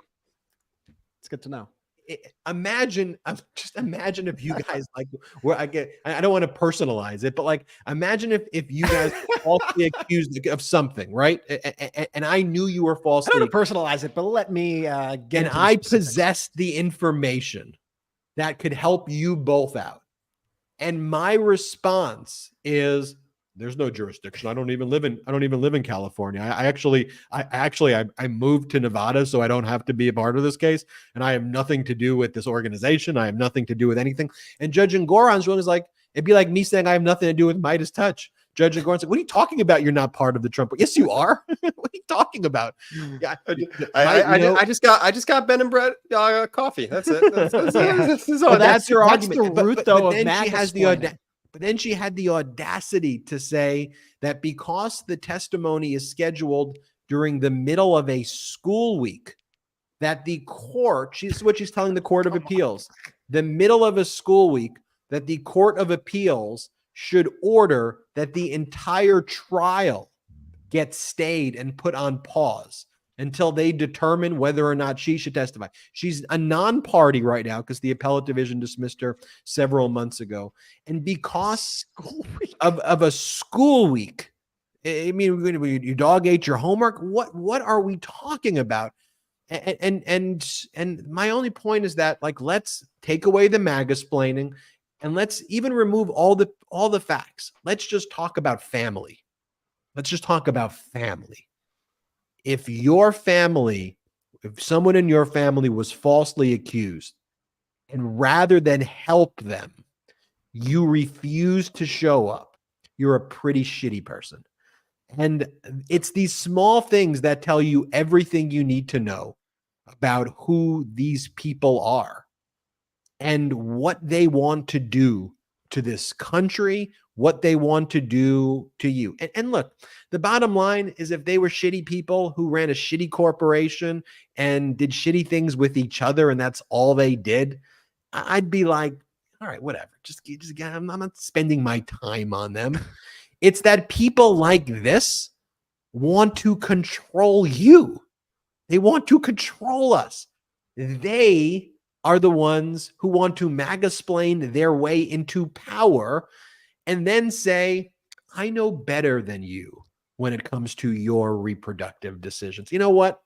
It's good to know. Imagine if you guys like where I don't want to personalize it, but like imagine if you guys were falsely accused of something, right? And I knew you were falsely. I don't want to personalize it, but let me get. And I possessed the information that could help you both out. And my response is, There's no jurisdiction. I don't even live in California. I moved to Nevada so I don't have to be a part of this case. And I have nothing to do with this organization. I have nothing to do with anything. And Judge Ngoran's ruling is like, it'd be like me saying I have nothing to do with MeidasTouch. Judge Ngoran's like, what are you talking about? You're not part of the Trump. Yes, you are. What are you talking about? Yeah, I just got Ben and Brett coffee. That's it. That's your argument. The root, though, of then she has but then she had the audacity to say that because the testimony is scheduled during the middle of a school week, that the court, she's telling the Court of Appeals, the middle of a school week, that the Court of Appeals should order that the entire trial get stayed and put on pause until they determine whether or not she should testify. She's a non-party right now because the appellate division dismissed her several months ago. And because of a school week, I mean, your dog ate your homework. What are we talking about? And my only point is that, like, let's take away the MAGA-splaining and let's even remove all the facts. Let's just talk about family. Let's just talk about family. If someone in your family was falsely accused, and rather than help them, you refuse to show up, you're a pretty shitty person. And it's these small things that tell you everything you need to know about who these people are and what they want to do to this country, what they want to do to you. And look, the bottom line is, if they were shitty people who ran a shitty corporation and did shitty things with each other and that's all they did, I'd be like, all right, whatever. I'm not spending my time on them. It's that people like this want to control you. They want to control us. They are the ones who want to MAGA-splain their way into power and then say, I know better than you when it comes to your reproductive decisions. You know what?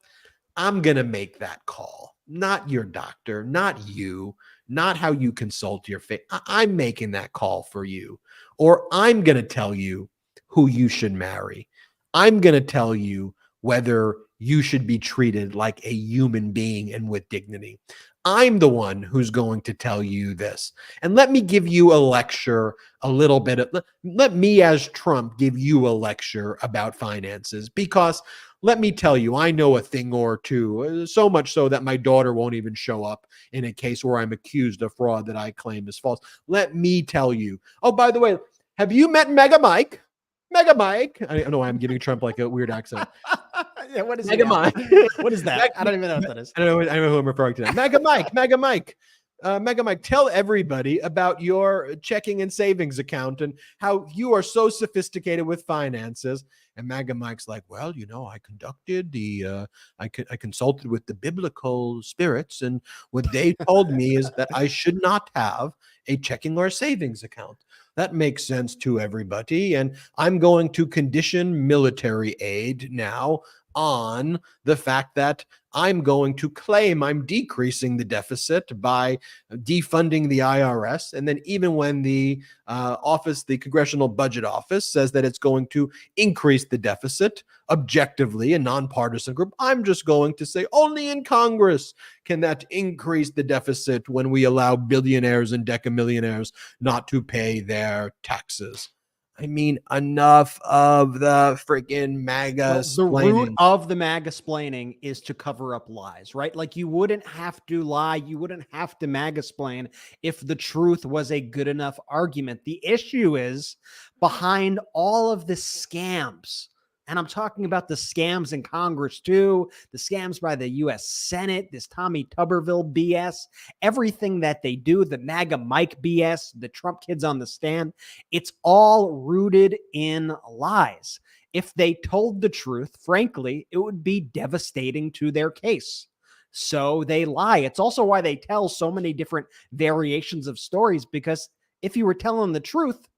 I'm going to make that call. Not your doctor, not you, not how you consult your faith. I'm making that call for you. Or I'm going to tell you who you should marry. I'm going to tell you whether you should be treated like a human being and with dignity. I'm the one who's going to tell you this. And let me give you a lecture, a little bit. Let me, as Trump, give you a lecture about finances, because let me tell you, I know a thing or two, so much so that my daughter won't even show up in a case where I'm accused of fraud that I claim is false. Let me tell you. Oh, by the way, have you met Mega Mike? Mega Mike. I know I'm giving Trump like a weird accent. Yeah, what is Mega Mike? What is that? I don't even know what that is. I don't know who I'm referring to now. Mega Mike. Mega Mike, tell everybody about your checking and savings account and how you are so sophisticated with finances. And Mega Mike's like, well, I conducted I consulted with the biblical spirits, and what they told me is that I should not have a checking or savings account. That makes sense to everybody. And I'm going to condition military aid now on the fact that I'm going to claim I'm decreasing the deficit by defunding the IRS. And then even when the Congressional Budget Office says that it's going to increase the deficit objectively, a nonpartisan group, I'm just going to say only in Congress can that increase the deficit when we allow billionaires and decamillionaires not to pay their taxes. I mean, enough of the freaking MAGA. The root of the MAGA-splaining is to cover up lies, right? Like, you wouldn't have to lie. You wouldn't have to MAGA-splain if the truth was a good enough argument. The issue is behind all of the scams. And I'm talking about the scams in Congress too, the scams by the U.S. Senate, this Tommy Tuberville BS, everything that they do, the MAGA Mike BS, the Trump kids on the stand, it's all rooted in lies. If they told the truth, frankly, it would be devastating to their case. So they lie. It's also why they tell so many different variations of stories, because if you were telling the truth,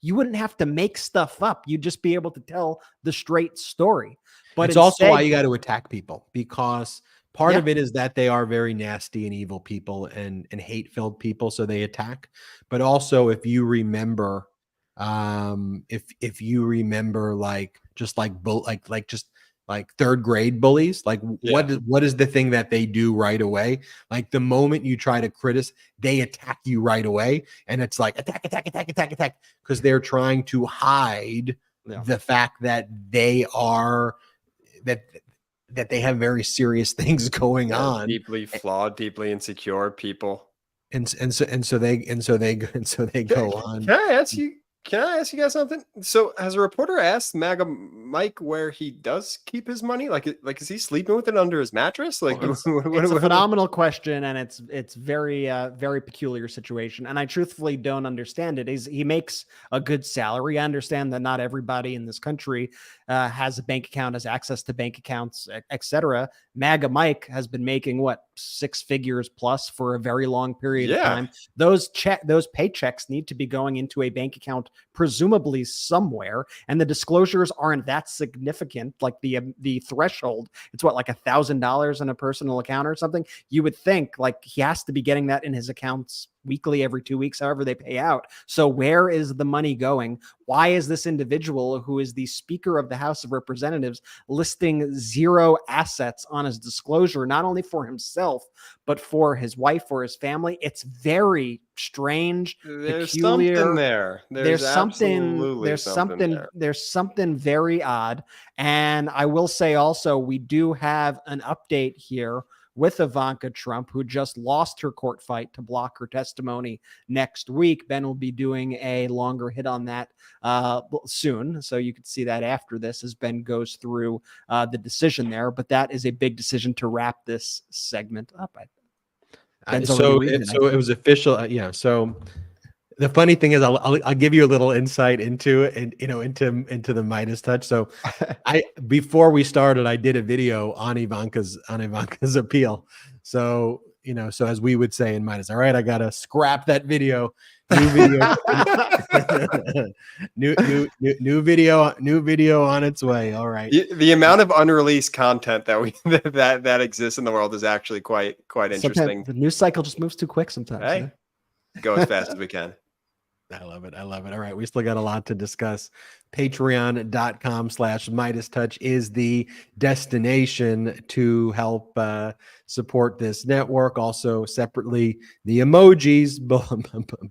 you wouldn't have to make stuff up. You'd just be able to tell the straight story. But it's also why you got to attack people, because part of it is that they are very nasty and evil people and hate-filled people, so they attack. But also, if you remember If you remember, just third grade bullies, what is the thing that they do right away? Like the moment you try to criticize, they attack you right away, and it's like attack, because they're trying to hide the fact that they are that they have very serious things going on, deeply flawed, deeply insecure people, and so they go on. Can I ask you guys something? So, has a reporter asked MAGA Mike where he does keep his money? Like is he sleeping with it under his mattress? Like, it's a phenomenal question, and it's very very peculiar situation. And I truthfully don't understand it. He makes a good salary. I understand that not everybody in this country has a bank account, has access to bank accounts, etc. MAGA Mike has been making 6 figures plus for a very long period of time. Those paychecks need to be going into a bank account, presumably somewhere, and the disclosures aren't that significant. Like the threshold, it's like $1,000 in a personal account or something. You would think like he has to be getting that in his accounts weekly, every 2 weeks, however they pay out. So where is the money going? Why is this individual, who is the Speaker of the House of Representatives, listing 0 assets on his disclosure, not only for himself, but for his wife, for his family? It's very strange, there's peculiar. Something there. There's something very odd. And I will say also, we do have an update here with Ivanka Trump, who just lost her court fight to block her testimony next week. Ben will be doing a longer hit on that soon, so you can see that after this as Ben goes through the decision there. But that is a big decision to wrap this segment up. So it was official. So the funny thing is, I'll give you a little insight into it, and into the MeidasTouch. So, before we started, I did a video on Ivanka's appeal. So so as we would say in Meidas, all right, I gotta scrap that video. New video on its way. All right. The amount of unreleased content that exists in the world is actually quite interesting. Sometimes the news cycle just moves too quick sometimes. Hey, go as fast as we can. I love it. All right. We still got a lot to discuss. Patreon.com/MeidasTouch is the destination to help support this network. Also, separately, the emojis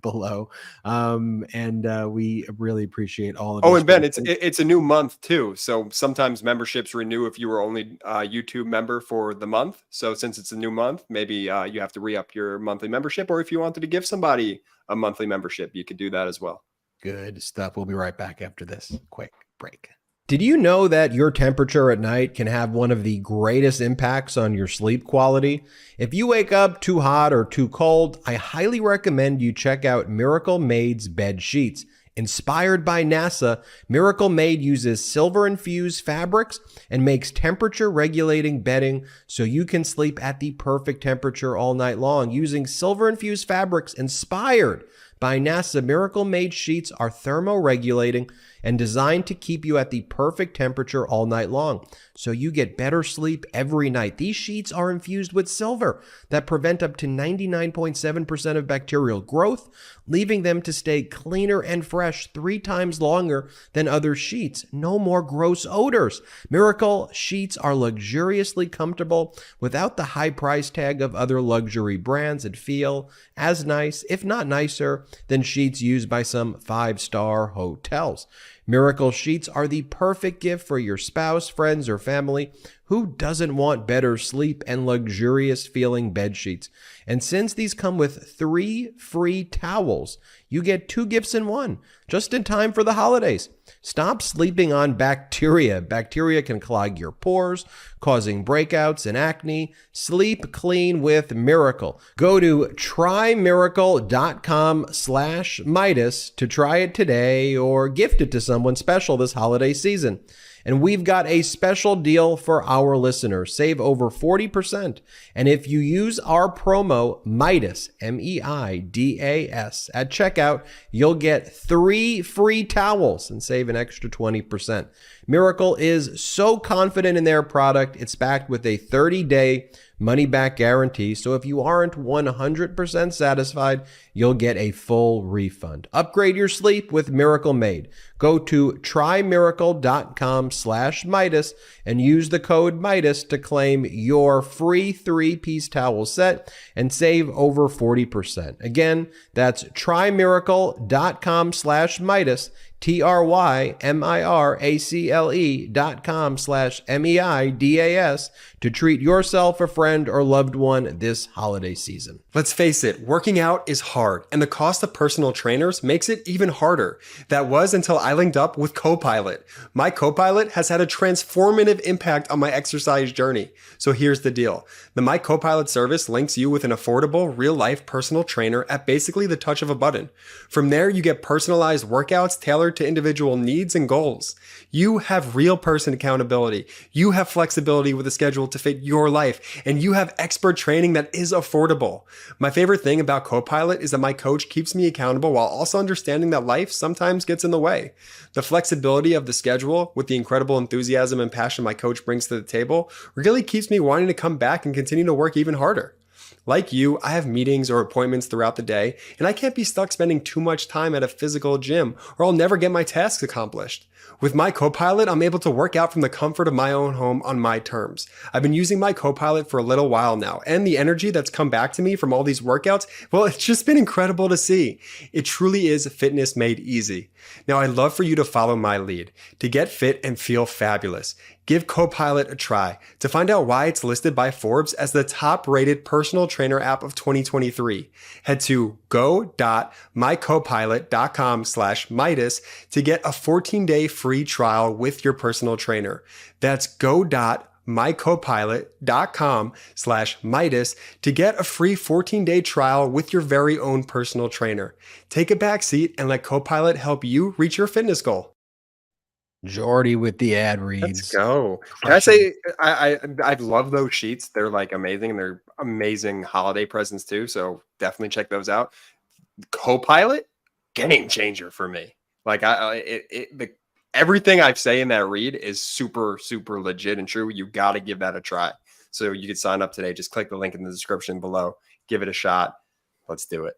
below. And we really appreciate all of it. Oh, and Ben, it's a new month too. So sometimes memberships renew if you were only a YouTube member for the month. So since it's a new month, maybe you have to re-up your monthly membership, or if you wanted to give somebody a monthly membership, you could do that as well. Good stuff. We'll be right back after this quick break. Did you know that your temperature at night can have one of the greatest impacts on your sleep quality? If you wake up too hot or too cold, I highly recommend you check out Miracle Made's bed sheets. Inspired by NASA, Miracle Made uses silver-infused fabrics and makes temperature-regulating bedding so you can sleep at the perfect temperature all night long. Using silver-infused fabrics inspired by NASA, Miracle Made sheets are thermoregulating and designed to keep you at the perfect temperature all night long, so you get better sleep every night. These sheets are infused with silver that prevent up to 99.7% of bacterial growth, leaving them to stay cleaner and fresh 3 times longer than other sheets. No more gross odors. Miracle sheets are luxuriously comfortable without the high price tag of other luxury brands, and feel as nice, if not nicer, than sheets used by some 5-star hotels. Miracle sheets are the perfect gift for your spouse, friends, or family. Who doesn't want better sleep and luxurious feeling bed sheets? And since these come with 3 free towels, you get 2 gifts in one, just in time for the holidays. Stop sleeping on bacteria. Bacteria can clog your pores, causing breakouts and acne. Sleep clean with Miracle. Go to trymiracle.com/Meidas to try it today, or gift it to someone special this holiday season. And we've got a special deal for our listeners. Save over 40%. And if you use our promo Meidas, MEIDAS, at checkout, you'll get 3 free towels and save an extra 20%. Miracle is so confident in their product, it's backed with a 30-day money-back guarantee. So if you aren't 100% satisfied, you'll get a full refund. Upgrade your sleep with Miracle Made. Go to trymiracle.com/Meidas and use the code Meidas to claim your free 3-piece towel set and save over 40%. Again, that's trymiracle.com/Meidas, trymiracle.com/MEIDAS to treat yourself, a friend, or loved one this holiday season. Let's face it, working out is hard, and the cost of personal trainers makes it even harder. That was until I linked up with Copilot. My Copilot has had a transformative impact on my exercise journey. So here's the deal. The My Copilot service links you with an affordable, real-life personal trainer at basically the touch of a button. From there, you get personalized workouts tailored to individual needs and goals. You have real person accountability. You have flexibility with a schedule to fit your life, and you have expert training that is affordable. My favorite thing about Copilot is that my coach keeps me accountable while also understanding that life sometimes gets in the way. The flexibility of the schedule with the incredible enthusiasm and passion my coach brings to the table really keeps me wanting to come back and continue to work even harder. Like you, I have meetings or appointments throughout the day, and I can't be stuck spending too much time at a physical gym or I'll never get my tasks accomplished. With my Copilot, I'm able to work out from the comfort of my own home on my terms. I've been using my Copilot for a little while now, and the energy that's come back to me from all these workouts, well, it's just been incredible to see. It truly is fitness made easy. Now, I'd love for you to follow my lead. To get fit and feel fabulous, give Copilot a try. To find out why it's listed by Forbes as the top-rated personal trainer app of 2023, head to go.mycopilot.com/Meidas to get a 14-day free trial with your personal trainer. That's go.mycopilot.com/Meidas to get a free 14-day trial with your very own personal trainer. Take a back seat and let Copilot help you reach your fitness goal. Jordy with the ad reads. Let's go. Can I say I love those sheets. They're like amazing. They're amazing holiday presents too. So definitely check those out. Copilot, game changer for me. Like everything I say in that read is super, super legit and true. You got to give that a try. So you can sign up today. Just click the link in the description below. Give it a shot. Let's do it.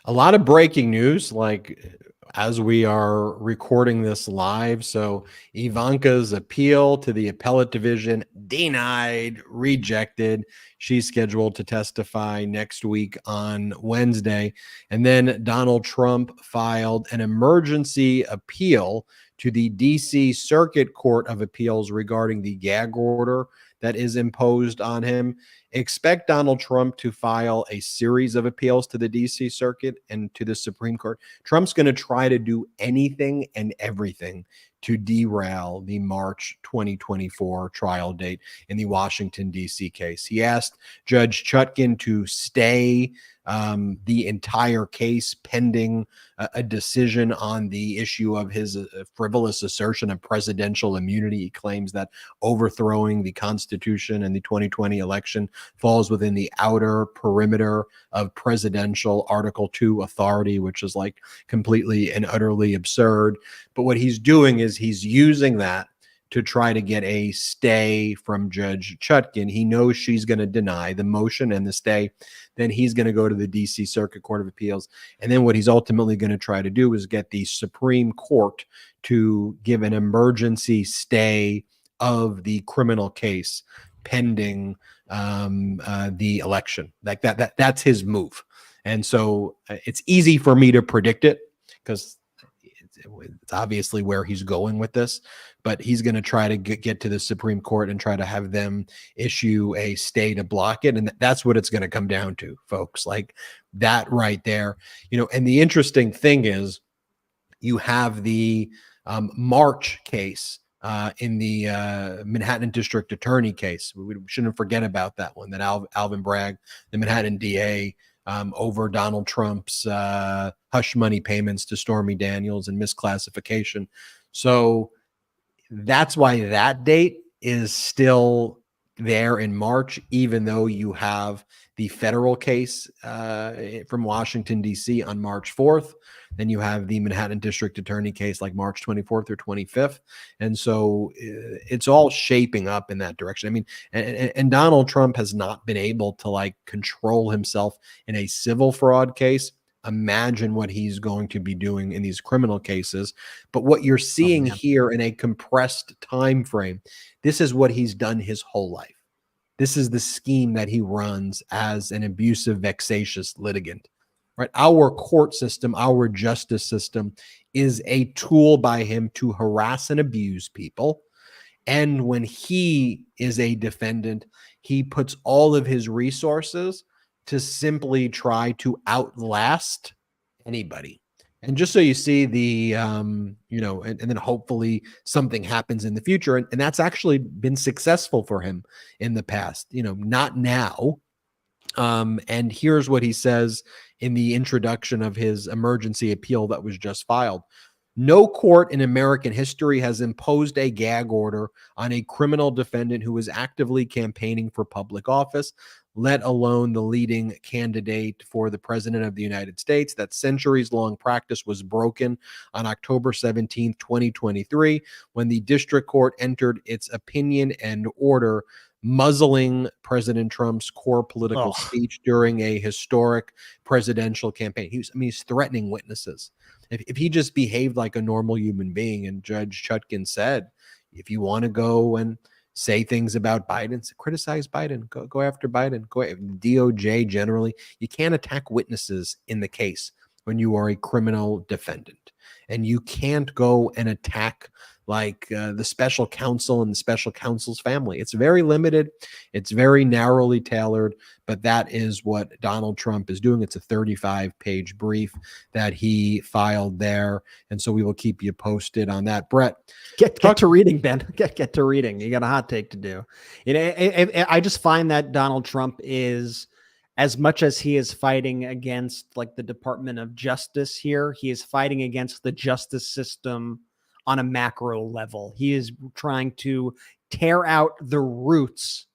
A lot of breaking news, like as we are recording this live. So Ivanka's appeal to the appellate division denied, rejected. She's scheduled to testify next week on Wednesday. And then Donald Trump filed an emergency appeal to the DC Circuit Court of Appeals regarding the gag order that is imposed on him. Expect Donald Trump to file a series of appeals to the DC Circuit and to the Supreme Court. Trump's going to try to do anything and everything to derail the March 2024 trial date in the Washington, D.C. case. He asked Judge Chutkan to stay the entire case pending a decision on the issue of his frivolous assertion of presidential immunity. He claims that overthrowing the Constitution and the 2020 election falls within the outer perimeter of presidential Article 2 authority, which is like completely and utterly absurd. But what he's doing is he's using that to try to get a stay from Judge Chutkan. He knows she's going to deny the motion and the stay. Then he's going to go to the DC Circuit Court of Appeals. And then what he's ultimately going to try to do is get the Supreme Court to give an emergency stay of the criminal case pending the election. Like that's his move. And so it's easy for me to predict it because it's obviously where he's going with this, but he's going to try to get to the Supreme Court and try to have them issue a stay to block it. And that's what it's going to come down to, folks, like that right there, you know. And the interesting thing is you have the March case in the Manhattan District Attorney case. We shouldn't forget about that one, that Alvin Bragg, the Manhattan DA, over Donald Trump's hush money payments to Stormy Daniels and misclassification. So that's why that date is still there in March, even though you have the federal case from Washington, D.C. on March 4th. Then you have the Manhattan District Attorney case like March 24th or 25th. And so it's all shaping up in that direction. I mean, and Donald Trump has not been able to like control himself in a civil fraud case. Imagine what he's going to be doing in these criminal cases. But what you're seeing here in a compressed time frame, this is what he's done his whole life. This is the scheme that he runs as an abusive, vexatious litigant, right? Our court system, our justice system is a tool by him to harass and abuse people. And when he is a defendant, he puts all of his resources to simply try to outlast anybody. And just so you see the, and then hopefully something happens in the future. And that's actually been successful for him in the past, not now. And here's what he says in the introduction of his emergency appeal that was just filed. No court in American history has imposed a gag order on a criminal defendant who is actively campaigning for public office, let alone the leading candidate for the president of the United States. That centuries-long practice was broken on October 17, 2023, when the district court entered its opinion and order muzzling President Trump's core political speech during a historic presidential campaign. He's threatening witnesses. If he just behaved like a normal human being, and Judge Chutkan said, if you want to go and say things about Biden, criticize Biden, go after Biden, go DOJ generally, you can't attack witnesses in the case when you are a criminal defendant. And you can't go and attack like the special counsel and the special counsel's family. It's very limited. It's very narrowly tailored, but that is what Donald Trump is doing. It's a 35-page brief that he filed there. And so we will keep you posted on that. Brett, get to reading, Ben. Get to reading. You got a hot take to do. I just find that Donald Trump is, as much as he is fighting against like the Department of Justice here, he is fighting against the justice system on a macro level. He is trying to tear out the roots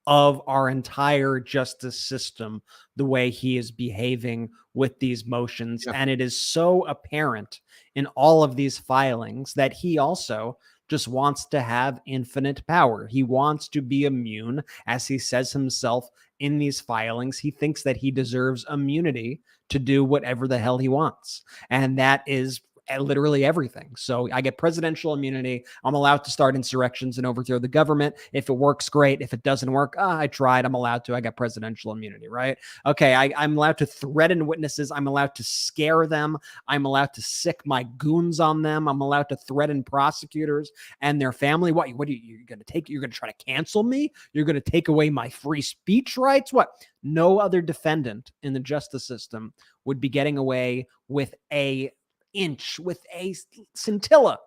of our entire justice system, the way he is behaving with these motions. Yeah. And it is so apparent in all of these filings that he also just wants to have infinite power. He wants to be immune, as he says himself in these filings. He thinks that he deserves immunity to do whatever the hell he wants. And that is literally everything. So I get presidential immunity. I'm allowed to start insurrections and overthrow the government. If it works, great. If it doesn't work, I tried. I'm allowed to. I got presidential immunity, right? Okay, I'm allowed to threaten witnesses. I'm allowed to scare them. I'm allowed to sick my goons on them. I'm allowed to threaten prosecutors and their family. What are you going to take? You're going to try to cancel me? You're going to take away my free speech rights? What? No other defendant in the justice system would be getting away with a scintilla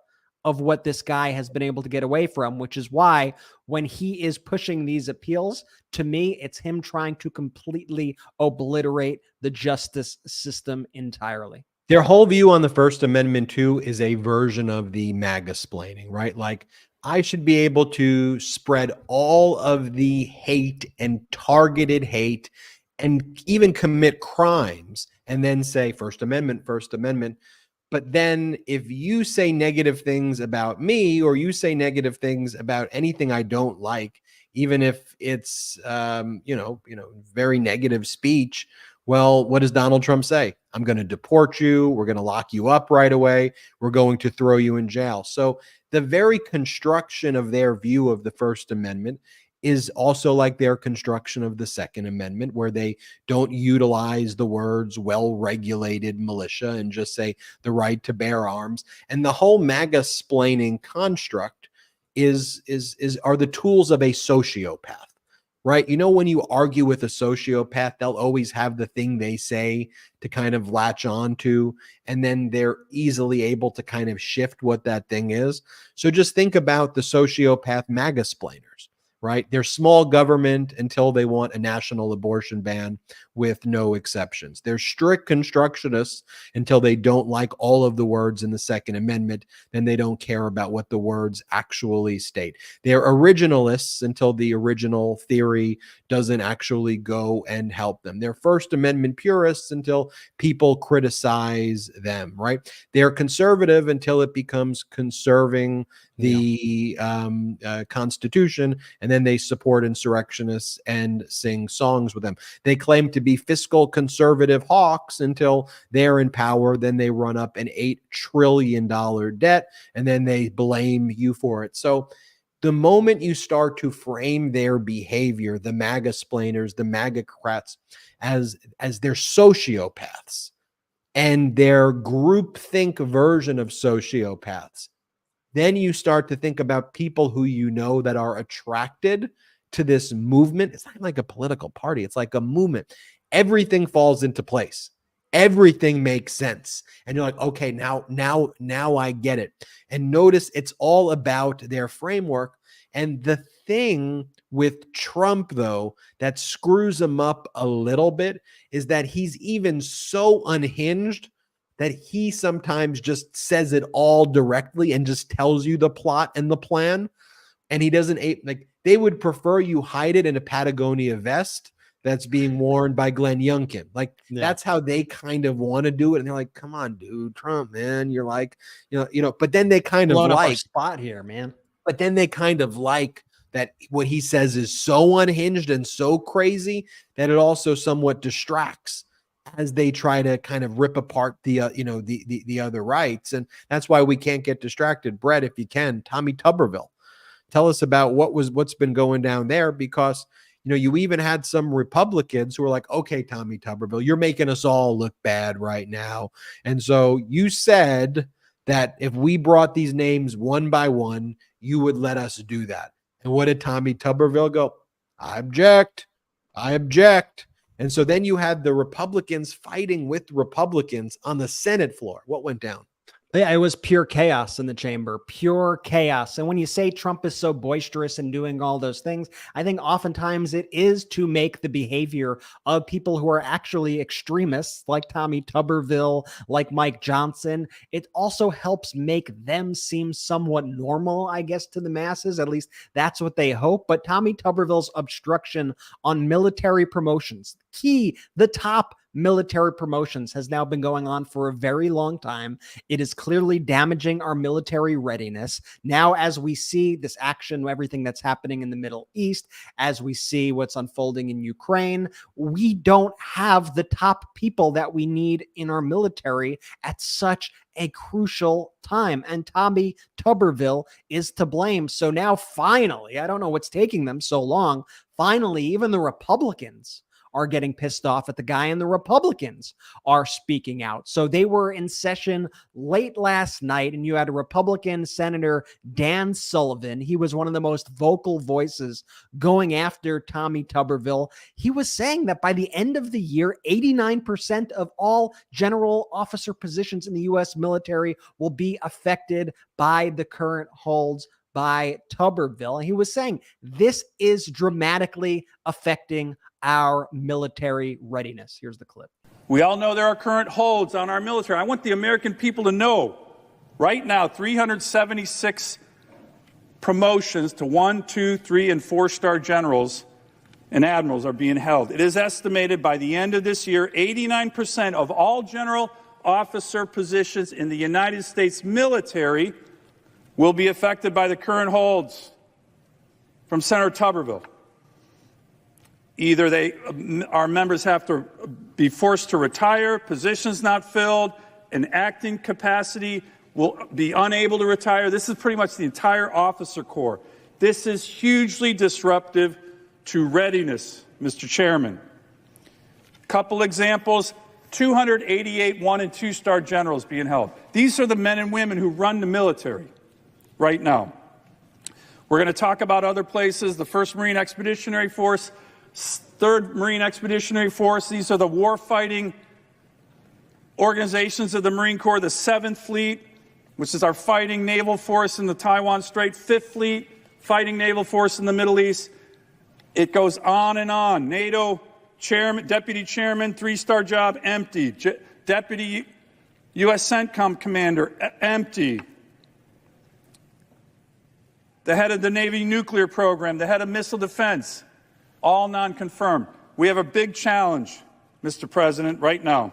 of what this guy has been able to get away from, which is why when he is pushing these appeals, to me, it's him trying to completely obliterate the justice system entirely. Their whole view on the First Amendment, too, is a version of the MAGA-splaining, right? Like, I should be able to spread all of the hate and targeted hate and even commit crimes and then say First Amendment, First Amendment. But then if you say negative things about me, or you say negative things about anything I don't like, even if it's, very negative speech, well, what does Donald Trump say? I'm going to deport you. We're going to lock you up right away. We're going to throw you in jail. So the very construction of their view of the First Amendment is also like their construction of the Second Amendment, where they don't utilize the words well-regulated militia and just say the right to bear arms. And the whole MAGA-splaining construct are the tools of a sociopath, right? When you argue with a sociopath, they'll always have the thing they say to kind of latch on to, and then they're easily able to kind of shift what that thing is. So just think about the sociopath MAGA-splainers. Right? They're small government until they want a national abortion ban, with no exceptions. They're strict constructionists until they don't like all of the words in the Second Amendment. Then they don't care about what the words actually state. They're originalists until the original theory doesn't actually go and help them. They're First Amendment purists until people criticize them, right? They're conservative until it becomes conserving the Constitution, and then they support insurrectionists and sing songs with them. They claim to be fiscal conservative hawks until they're in power. Then they run up an $8 trillion debt, and then they blame you for it. So the moment you start to frame their behavior, the MAGA splainers, the MAGAcrats, as their sociopaths and their groupthink version of sociopaths, then you start to think about people who you know that are attracted to this movement. It's not like a political party. It's like a movement. Everything falls into place. Everything makes sense. And you're like, okay, now I get it. And notice it's all about their framework. And the thing with Trump, though, that screws him up a little bit is that he's even so unhinged that he sometimes just says it all directly and just tells you the plot and the plan. And he doesn't, like, they would prefer you hide it in a Patagonia vest that's being worn by Glenn Youngkin. Like, that's how they kind of want to do it. And they're like, come on, dude, Trump, man. You're like, but then they kind of like spot here, man. But then they kind of like that what he says is so unhinged and so crazy that it also somewhat distracts as they try to kind of rip apart the other rights. And that's why we can't get distracted. Brett, if you can, Tommy Tuberville, tell us about what's been going down there, because you even had some Republicans who were like, okay, Tommy Tuberville, you're making us all look bad right now. And so you said that if we brought these names one by one, you would let us do that. And what did Tommy Tuberville go? I object. And so then you had the Republicans fighting with Republicans on the Senate floor. What went down? Yeah, it was pure chaos in the chamber, pure chaos. And when you say Trump is so boisterous and doing all those things, I think oftentimes it is to make the behavior of people who are actually extremists, like Tommy Tuberville, like Mike Johnson. It also helps make them seem somewhat normal, I guess, to the masses. At least that's what they hope. But Tommy Tuberville's obstruction on military promotions, the top military promotions, has now been going on for a very long time. It is clearly damaging our military readiness. Now, as we see this action, everything that's happening in the Middle East, as we see what's unfolding in Ukraine, we don't have the top people that we need in our military at such a crucial time. And Tommy Tuberville is to blame. So now finally, I don't know what's taking them so long, finally, even the Republicans are getting pissed off at the guy, and the Republicans are speaking out. So they were in session late last night, and you had a Republican Senator Dan Sullivan. He was one of the most vocal voices going after Tommy Tuberville. He was saying that by the end of the year, 89% of all general officer positions in the U.S. military will be affected by the current holds by Tuberville. And he was saying this is dramatically affecting our military readiness. Here's the clip. We all know there are current holds on our military. I want the American people to know right now 376 promotions to 1, 2, 3, and 4-star generals and admirals are being held. It is estimated by the end of this year, 89% of all general officer positions in the United States military will be affected by the current holds from Senator Tuberville. Either our members have to be forced to retire, positions not filled, an acting capacity will be unable to retire. This is pretty much the entire officer corps. This is hugely disruptive to readiness, Mr. Chairman. Couple examples, 288 1- and 2-star generals being held. These are the men and women who run the military right now. We're going to talk about other places, the 1st Marine Expeditionary Force, 3rd Marine Expeditionary Force. These are the war-fighting organizations of the Marine Corps. The 7th Fleet, which is our fighting naval force in the Taiwan Strait. 5th Fleet, fighting naval force in the Middle East. It goes on and on. NATO Chairman, deputy chairman, 3-star job, empty. Deputy U.S. CENTCOM commander, empty. The head of the Navy nuclear program, the head of missile defense, all non-confirmed. We have a big challenge, Mr. President, right now.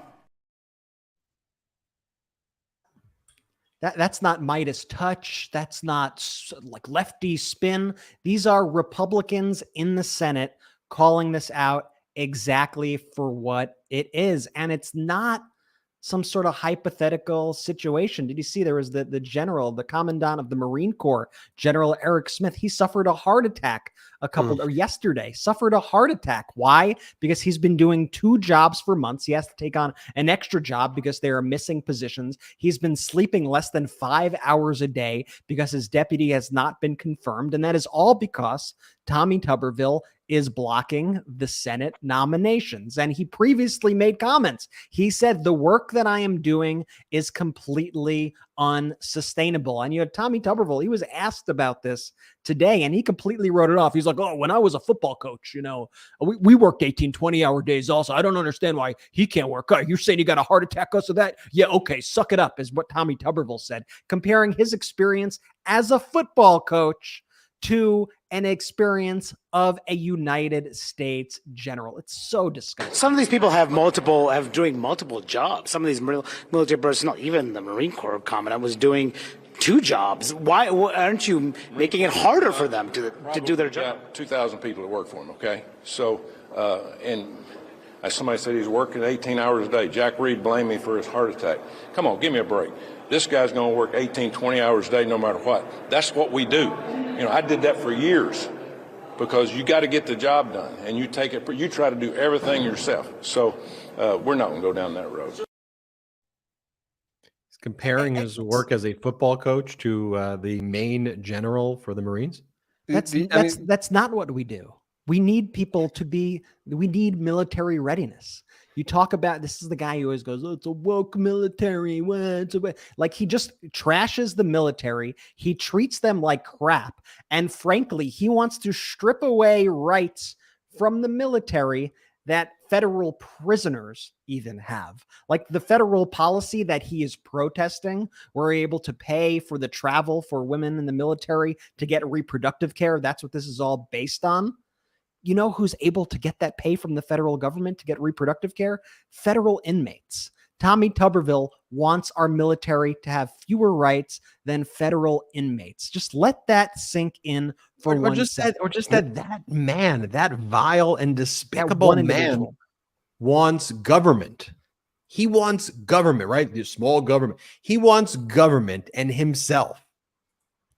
That's not MeidasTouch. That's not like lefty spin. These are Republicans in the Senate calling this out exactly for what it is. And it's not some sort of hypothetical situation. Did you see there was the general, the commandant of the Marine Corps, General Eric Smith? He suffered a heart attack yesterday, suffered a heart attack. Why? Because he's been doing 2 jobs for months. He has to take on an extra job because they are missing positions. He's been sleeping less than 5 hours a day because his deputy has not been confirmed. And that is all because Tommy Tuberville is blocking the Senate nominations. And he previously made comments. He said, the work that I am doing is completely unsustainable. And you had Tommy Tuberville. He was asked about this today and he completely wrote it off. He's like, oh, when I was a football coach, we worked 18, 20-hour days also. I don't understand why he can't work. Oh, you're saying you got a heart attack because of that? Yeah, okay, suck it up is what Tommy Tuberville said, comparing his experience as a football coach to an experience of a United States general. It's so disgusting. Some of these people have doing multiple jobs. Some of these military personnel, even the Marine Corps commandant, was doing 2 jobs. Why aren't you making it harder for them to do their job? 2,000 people that work for him, okay? So, and as somebody said, he's working 18 hours a day. Jack Reed blamed me for his heart attack. Come on, give me a break. This guy's going to work 18, 20 hours a day no matter what. That's what we do. I did that for years because you got to get the job done and you try to do everything yourself. So we're not going to go down that road. He's comparing his work as a football coach to the main general for the Marines. That's not what we do. We need people we need military readiness. You talk about, this is the guy who always goes, oh, it's a woke military. Like he just trashes the military. He treats them like crap. And frankly, he wants to strip away rights from the military that federal prisoners even have. Like the federal policy that he is protesting, we're able to pay for the travel for women in the military to get reproductive care. That's what this is all based on. You know who's able to get that pay from the federal government to get reproductive care? Federal inmates. Tommy Tuberville wants our military to have fewer rights than federal inmates. Just let that sink in for one second. That man, that vile and despicable man wants government. He wants government, right? The small government. He wants government and himself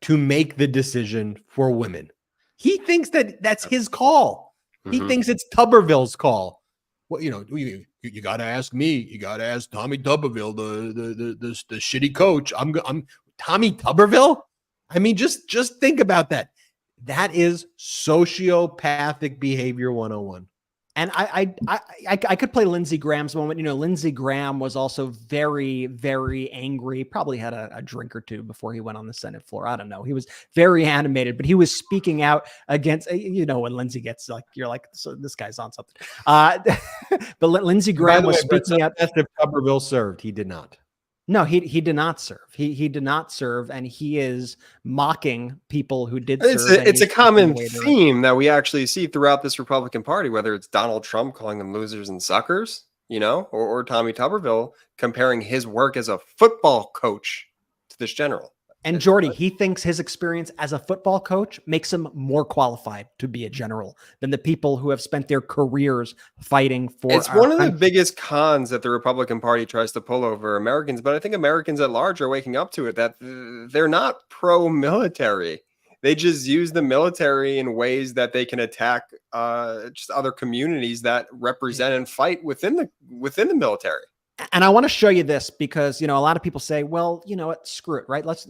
to make the decision for women. He thinks that that's his call. He thinks it's Tuberville's call. Well, you got to ask me. You got to ask Tommy Tuberville, the shitty coach. I'm Tommy Tuberville. I mean, just think about that. That is sociopathic behavior 101. And I could play Lindsey Graham's moment. Lindsey Graham was also very, very angry. Probably had a drink or two before he went on the Senate floor. I don't know. He was very animated, but he was speaking out against, when Lindsey gets like, you're like, so this guy's on something. But Lindsey Graham was speaking out. If Tuberville served, he did not. No, he did not serve. He did not serve, and he is mocking people who did serve. It's a common theme that we actually see throughout this Republican Party, whether it's Donald Trump calling them losers and suckers, or Tommy Tuberville comparing his work as a football coach to this general. And Jordy, he thinks his experience as a football coach makes him more qualified to be a general than the people who have spent their careers fighting for. It's one of the biggest cons that the Republican Party tries to pull over Americans, but I think Americans at large are waking up to it, that they're not pro-military. They just use the military in ways that they can attack just other communities that represent and fight within the military. And I want to show you this because, a lot of people say, well, what, screw it, right? Let's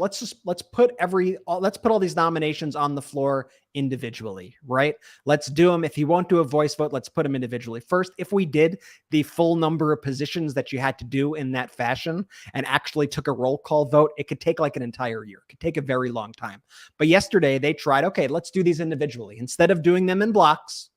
put all these nominations on the floor individually, right? Let's do them. If you won't do a voice vote, let's put them individually. First, if we did the full number of positions that you had to do in that fashion and actually took a roll call vote, it could take like an entire year. It could take a very long time. But yesterday they tried, okay, let's do these individually. Instead of doing them in blocks,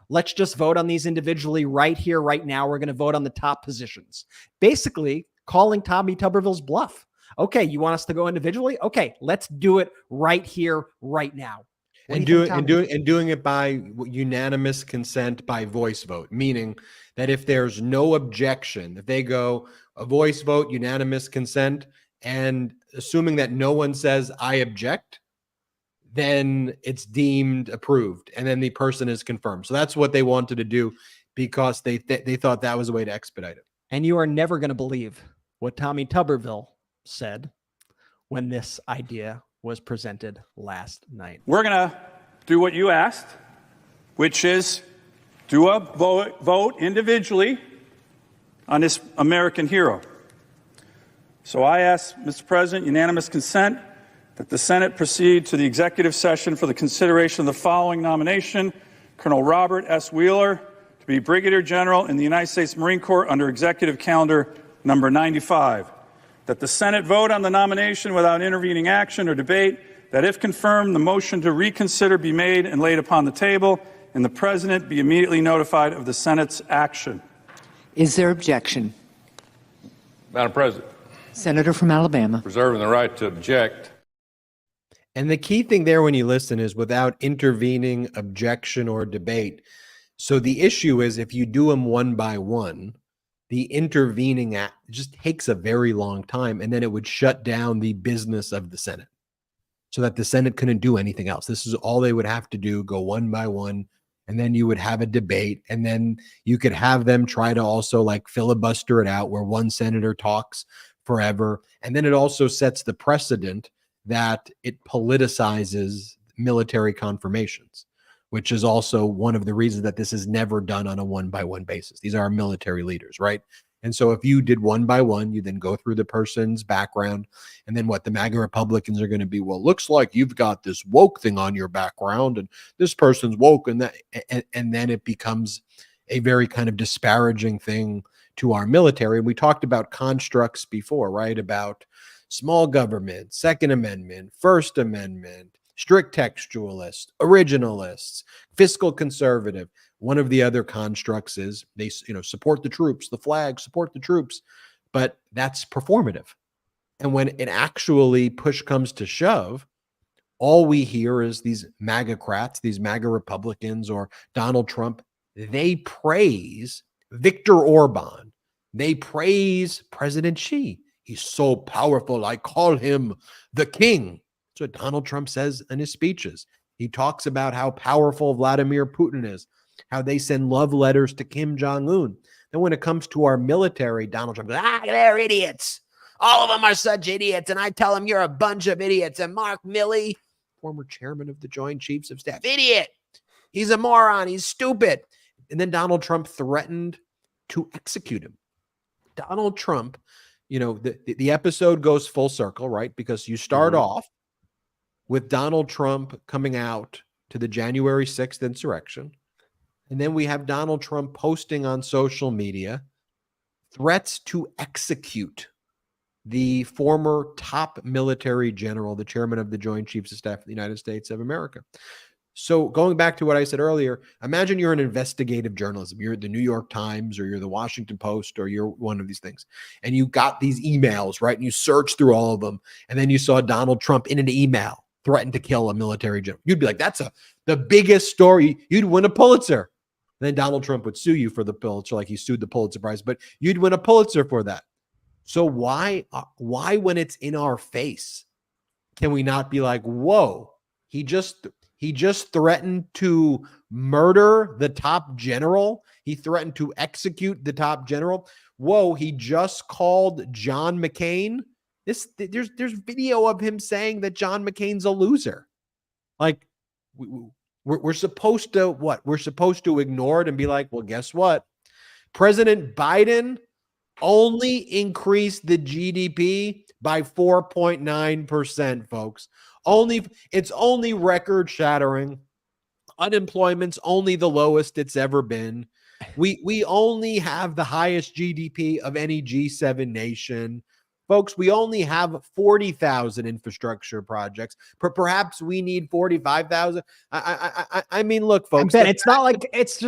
let's just vote on these individually right here, right now. We're going to vote on the top positions. Basically calling Tommy Tuberville's bluff. Okay, you want us to go individually? Okay, let's do it right here, right now. And doing it by unanimous consent by voice vote, meaning that if there's no objection, if they go a voice vote, unanimous consent, and assuming that no one says I object, then it's deemed approved, and then the person is confirmed. So that's what they wanted to do because they thought that was a way to expedite it. And you are never going to believe what Tommy Tuberville said when this idea was presented last night. We're going to do what you asked, which is do a vote individually on this American hero. So I ask, Mr. President, unanimous consent that the Senate proceed to the executive session for the consideration of the following nomination: Colonel Robert S. Wheeler to be Brigadier General in the United States Marine Corps under Executive Calendar number 95. That the Senate vote on the nomination without intervening action or debate, that if confirmed, the motion to reconsider be made and laid upon the table, and the President be immediately notified of the Senate's action. Is there objection? Madam President. Senator from Alabama. Reserving the right to object. And the key thing there when you listen is without intervening objection or debate. So the issue is if you do them one by one, the intervening act just takes a very long time, and then it would shut down the business of the Senate so that the Senate couldn't do anything else. This is all they would have to do, go one by one, and then you would have a debate, and then you could have them try to also like filibuster it out where one senator talks forever. And then it also sets the precedent that it politicizes military confirmations, which is also one of the reasons that this is never done on a one-by-one basis. These are our military leaders, right? And so if you did one by one, you then go through the person's background, and then what the MAGA Republicans are going to be, well, looks like you've got this woke thing on your background, and this person's woke, and that, and then it becomes a very kind of disparaging thing to our military. And we talked about constructs before, right? About small government, Second Amendment, First Amendment, strict textualists, originalists, fiscal conservative. One of the other constructs is they, support the troops, the flag, support the troops, but that's performative. And when it actually push comes to shove, all we hear is these MAGA-crats, these MAGA Republicans or Donald Trump, they praise Viktor Orban. They praise President Xi. He's so powerful. I call him the king. That's what Donald Trump says in his speeches. He talks about how powerful Vladimir Putin is, how they send love letters to Kim Jong-un. Then when it comes to our military, Donald Trump goes, they're idiots. All of them are such idiots. And I tell them you're a bunch of idiots. And Mark Milley, former chairman of the Joint Chiefs of Staff, idiot. He's a moron. He's stupid. And then Donald Trump threatened to execute him. Donald Trump, the episode goes full circle, right? Because you start off with Donald Trump coming out to the January 6th insurrection. And then we have Donald Trump posting on social media threats to execute the former top military general, the chairman of the Joint Chiefs of Staff of the United States of America. So going back to what I said earlier, imagine you're an investigative journalism. You're the New York Times or you're the Washington Post or you're one of these things. And you got these emails, right? And you search through all of them. And then you saw Donald Trump in an email threaten to kill a military general. You'd be like, that's the biggest story. You'd win a Pulitzer. And then Donald Trump would sue you for the Pulitzer, like he sued the Pulitzer Prize, but you'd win a Pulitzer for that. So why when it's in our face, can we not be like, whoa, he just threatened to murder the top general. He threatened to execute the top general. Whoa, he just called John McCain. There's video of him saying that John McCain's a loser. Like we're supposed to what? We're supposed to ignore it and be like, well, guess what? President Biden only increased the GDP by 4.9%, folks. It's only record shattering. Unemployment's only the lowest it's ever been. We only have the highest GDP of any G7 nation. Folks, we only have 40,000 infrastructure projects. Perhaps we need 45,000. I mean, look, folks, Ben, it's not like it's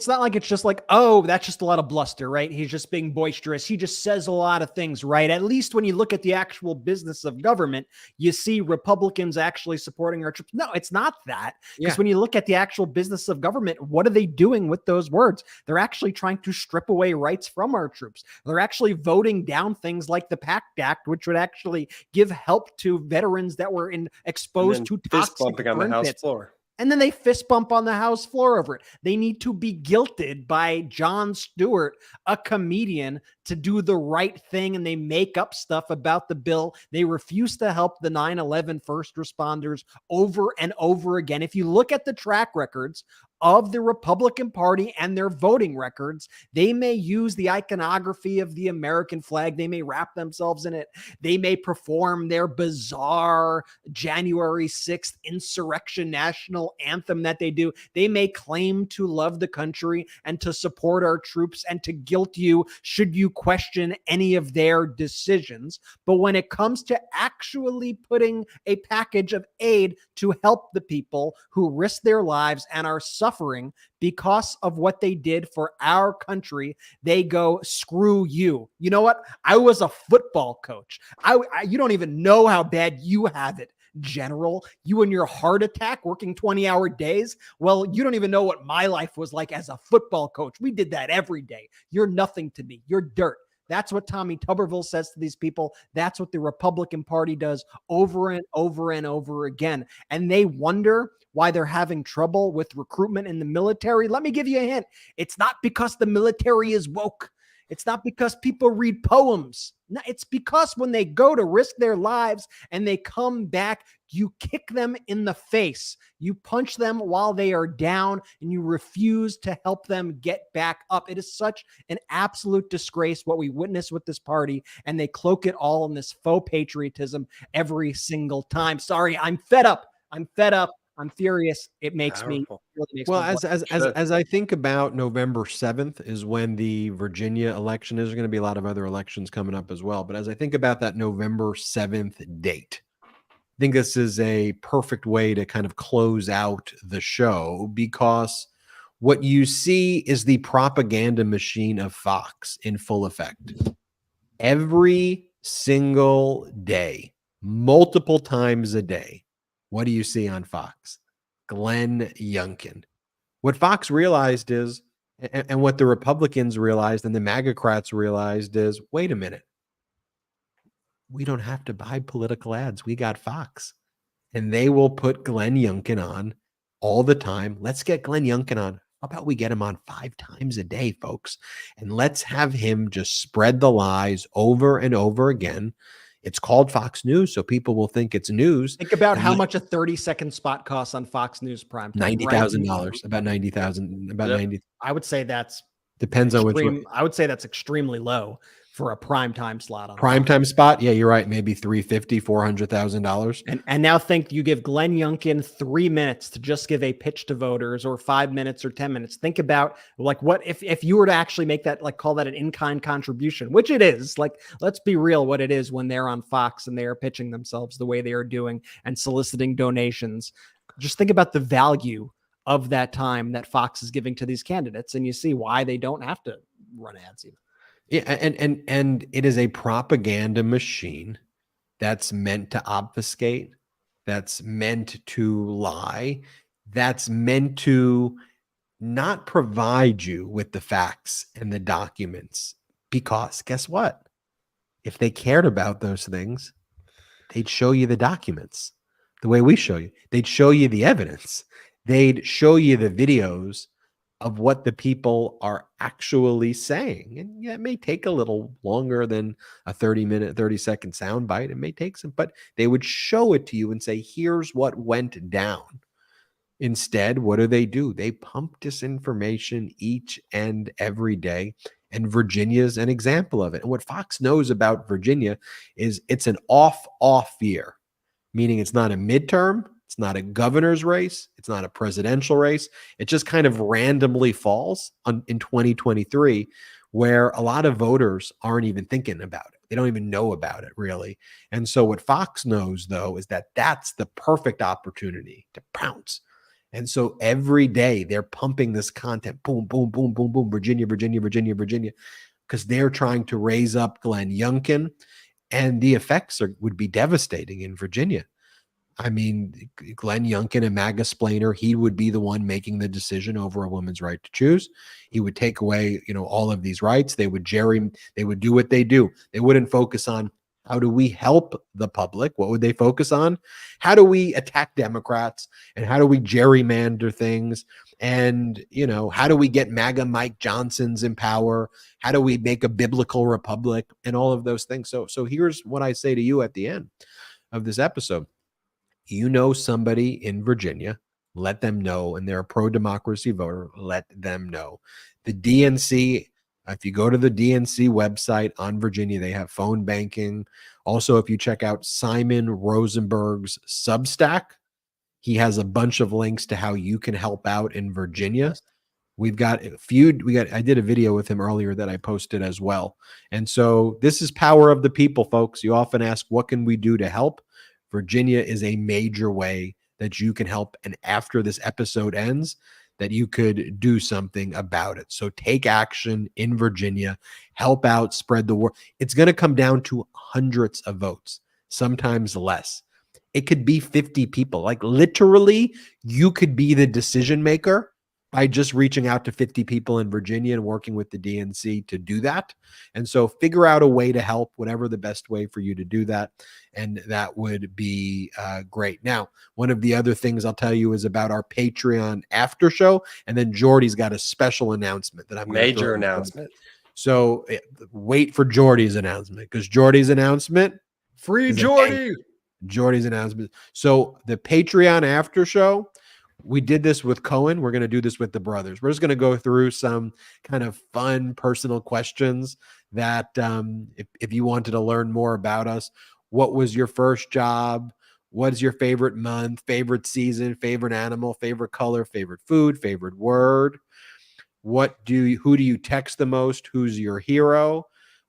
not like it's just like, oh, that's just a lot of bluster, right? He's just being boisterous. He just says a lot of things, right? At least when you look at the actual business of government, you see Republicans actually supporting our troops. No, it's not that. Because when you look at the actual business of government, what are they doing with those words? They're actually trying to strip away rights from our troops. They're actually voting down things like the PACT Act, which would actually give help to veterans that were exposed to toxic bumping on the House floor. And then they fist bump on the House floor over it. They need to be guilted by Jon Stewart, a comedian, to do the right thing. And they make up stuff about the bill. They refuse to help the 9/11 first responders over and over again. If you look at the track records of the Republican Party and their voting records, they may use the iconography of the American flag. They may wrap themselves in it. They may perform their bizarre January 6th insurrection national anthem that they do. They may claim to love the country and to support our troops and to guilt you should you question any of their decisions. But when it comes to actually putting a package of aid to help the people who risk their lives and are suffering because of what they did for our country, they go, screw you. You know what? I was a football coach. You don't even know how bad you have it, General. You and your heart attack working 20-hour days. Well, you don't even know what my life was like as a football coach. We did that every day. You're nothing to me. You're dirt. That's what Tommy Tuberville says to these people. That's what the Republican Party does over and over and over again. And they wonder why they're having trouble with recruitment in the military. Let me give you a hint. It's not because the military is woke. It's not because people read poems. No, it's because when they go to risk their lives and they come back, you kick them in the face. You punch them while they are down and you refuse to help them get back up. It is such an absolute disgrace what we witness with this party, and they cloak it all in this faux patriotism every single time. Sorry, I'm fed up. I'm furious. It makes me really makes well, me as I think about November 7th is when the Virginia election is. There's going to be a lot of other elections coming up as well. But as I think about that November 7th date, I think this is a perfect way to kind of close out the show, because what you see is the propaganda machine of Fox in full effect. Every single day, multiple times a day, what do you see on Fox? Glenn Youngkin. What Fox realized is, and what the Republicans realized and the MAGAcrats realized is, wait a minute. We don't have to buy political ads. We got Fox. And they will put Glenn Youngkin on all the time. Let's get Glenn Youngkin on. How about we get him on 5 times a day, folks? And let's have him just spread the lies over and over again. It's called Fox News, so people will think it's news. Think about how much a 30-second spot costs on Fox News prime time. $90,000, about $90,000, about 90. I would say that's depends on which one. I would say that's extremely low for a prime time slot on prime time spot. Yeah, you're right. Maybe $350,000, $400,000. And now think you give Glenn Youngkin 3 minutes to just give a pitch to voters, or 5 minutes or 10 minutes. Think about like what if you were to actually make that, like call that an in-kind contribution, which it is. Like, let's be real, what it is when they're on Fox and they are pitching themselves the way they are doing and soliciting donations. Just think about the value of that time that Fox is giving to these candidates, and you see why they don't have to run ads even. Yeah, and it is a propaganda machine that's meant to obfuscate, that's meant to lie, that's meant to not provide you with the facts and the documents. Because guess what? If they cared about those things, they'd show you the documents the way we show you. They'd show you the evidence. They'd show you the videos of what the people are actually saying. And yeah, it may take a little longer than a 30-minute, 30-second soundbite. It may take some, but they would show it to you and say, here's what went down. Instead, what do? They pump disinformation each and every day. And Virginia's an example of it. And what Fox knows about Virginia is it's an off year, meaning it's not a midterm. It's not a governor's race. It's not a presidential race. It just kind of randomly falls in 2023, where a lot of voters aren't even thinking about it. They don't even know about it really. And so what Fox knows though is that that's the perfect opportunity to pounce. And so every day they're pumping this content, boom, boom, boom, boom, boom, Virginia, Virginia, Virginia, Virginia, because they're trying to raise up Glenn Youngkin, and the effects would be devastating in Virginia. I mean, Glenn Youngkin, a MAGA splainer, he would be the one making the decision over a woman's right to choose. He would take away, all of these rights. They would do what they do. They wouldn't focus on how do we help the public? What would they focus on? How do we attack Democrats? And how do we gerrymander things? And, how do we get MAGA Mike Johnsons in power? How do we make a biblical republic? And all of those things. So here's what I say to you at the end of this episode. Somebody in Virginia, let them know. And they're a pro-democracy voter, let them know. The DNC, if you go to the DNC website on Virginia, they have phone banking. Also, if you check out Simon Rosenberg's Substack, he has a bunch of links to how you can help out in Virginia. I did a video with him earlier that I posted as well. And so this is power of the people, folks. You often ask, what can we do to help? Virginia is a major way that you can help. And after this episode ends, that you could do something about it. So take action in Virginia, help out, spread the word. It's going to come down to hundreds of votes, sometimes less. It could be 50 people. Like literally, you could be the decision maker by just reaching out to 50 people in Virginia and working with the DNC to do that. And so figure out a way to help, whatever the best way for you to do that. And that would be great. Now, one of the other things I'll tell you is about our Patreon after show. And then Jordy's got a special announcement that I'm going to major announcement. So wait for Jordy's announcement, because Jordy's announcement, free Jordy. Jordy's announcement. So the Patreon after show, we did this with Cohen. We're going to do this with the brothers. We're just going to go through some kind of fun personal questions that if you wanted to learn more about us, what was your first job? What is your favorite month, favorite season, favorite animal, favorite color, favorite food, favorite word? Who do you text the most? Who's your hero?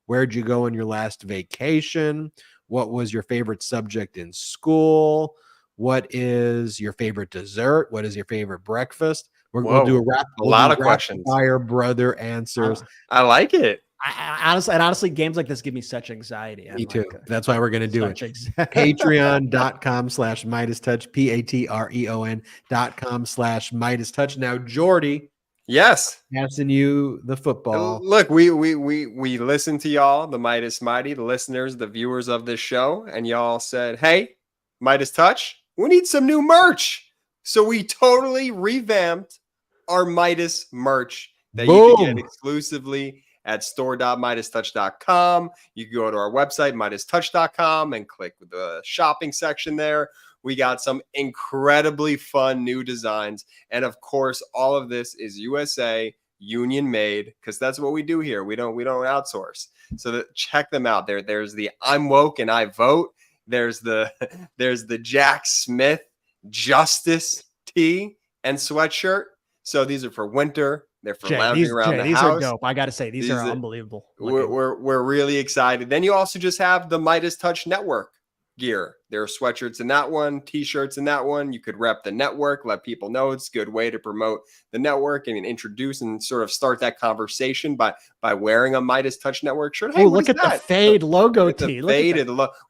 Where'd you go on your last vacation? What was your favorite subject in school? What is your favorite dessert? What is your favorite breakfast? We'll do a lot of questions. Fire brother answers. I like it. Honestly, games like this give me such anxiety. Me too. That's why we're going to do it. Patreon.com/MeidasTouch, Patreon.com/MeidasTouch. Now, Jordy. Yes. Passing you the football. Look, we listen to y'all, the Meidas Mighty, the listeners, the viewers of this show, and y'all said, hey, MeidasTouch, we need some new merch. So we totally revamped our Meidas merch that you can get exclusively at store.meidastouch.com. You can go to our website, meidastouch.com, and click the shopping section there. We got some incredibly fun new designs. And of course, all of this is USA union made, because that's what we do here. We don't outsource. So check them out. There's the I'm woke and I vote. There's the Jack Smith Justice tee and sweatshirt. So these are for winter. They're for lounging around the these house. These are dope. I got to say, these are unbelievable. We're really excited. Then you also just have the MeidasTouch Network gear. There are sweatshirts in that one, t-shirts in that one. You could rep the network, let people know. It's a good way to promote the network and introduce and sort of start that conversation by wearing a MeidasTouch Network shirt. Hey, look at the Fade logo tee.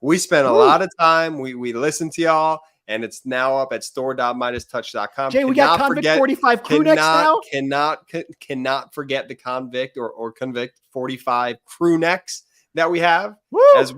We spent a lot of time. We listened to y'all, and it's now up at store.meidastouch.com. Jay, we got Convict 45 crew necks now. Cannot forget the Convict or Convict 45 crew necks that we have, as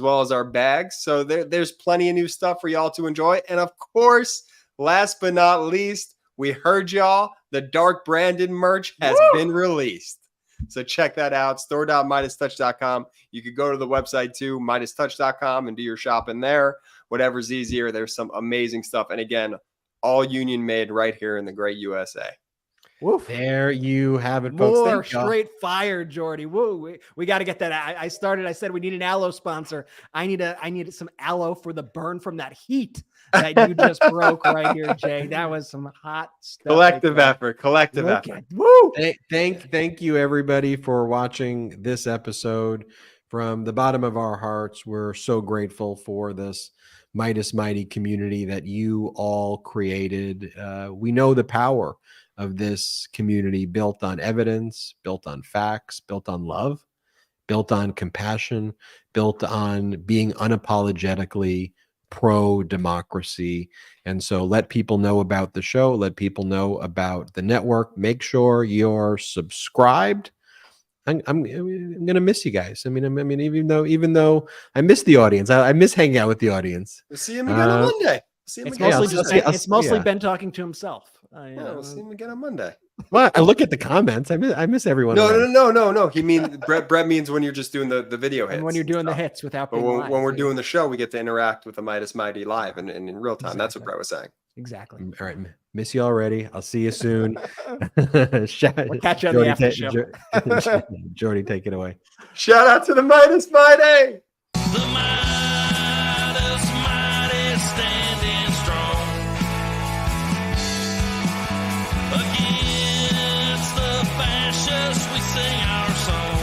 well as our bags. So there's plenty of new stuff for y'all to enjoy. And of course, last but not least, we heard y'all, the Dark Brandon merch has been released. So check that out, store.meidastouch.com. You could go to the website too, meidastouch.com, and do your shopping there. Whatever's easier. There's some amazing stuff. And again, all union made right here in the great USA. Woof. There you have it, folks. More straight fire, Jordy. Woo! We got to get that. I said we need an aloe sponsor. I needed some aloe for the burn from that heat that you just broke right here, Jay. That was some hot stuff. Collective effort. Woo! Thank you, everybody, for watching this episode. From the bottom of our hearts, we're so grateful for this Meidas Mighty community that you all created. We know the power of this community, built on evidence, built on facts, built on love, built on compassion, built on being unapologetically pro-democracy. And so let people know about the show. Let people know about the network. Make sure you're subscribed. I'm gonna miss you guys. I mean, even though I miss the audience, I miss hanging out with the audience. We'll see him again on Monday. It's mostly Ben talking to himself. We'll see him again on Monday. Well, I look at the comments. I miss everyone. No. He means Brett means when you're just doing the video hits. And when you're doing the hits without being when live. we're doing the show, we get to interact with the Meidas Mighty live and in real time. Exactly. That's what Brett was saying. Exactly. All right. Miss you already. I'll see you soon. We'll catch you on the after show. Jordy, take it away. Shout out to the Meidas Mighty. Standing strong against the fascists, we sing our song.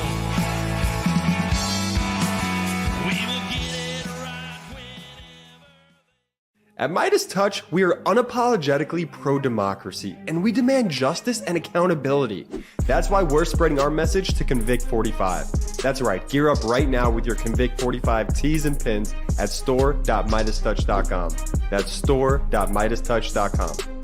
We will get it right whenever. At MeidasTouch, we are unapologetically pro-democracy, and we demand justice and accountability. That's why we're spreading our message to Convict 45. That's right, gear up right now with your Convict 45 tees and pins at store.meidastouch.com. That's store.meidastouch.com.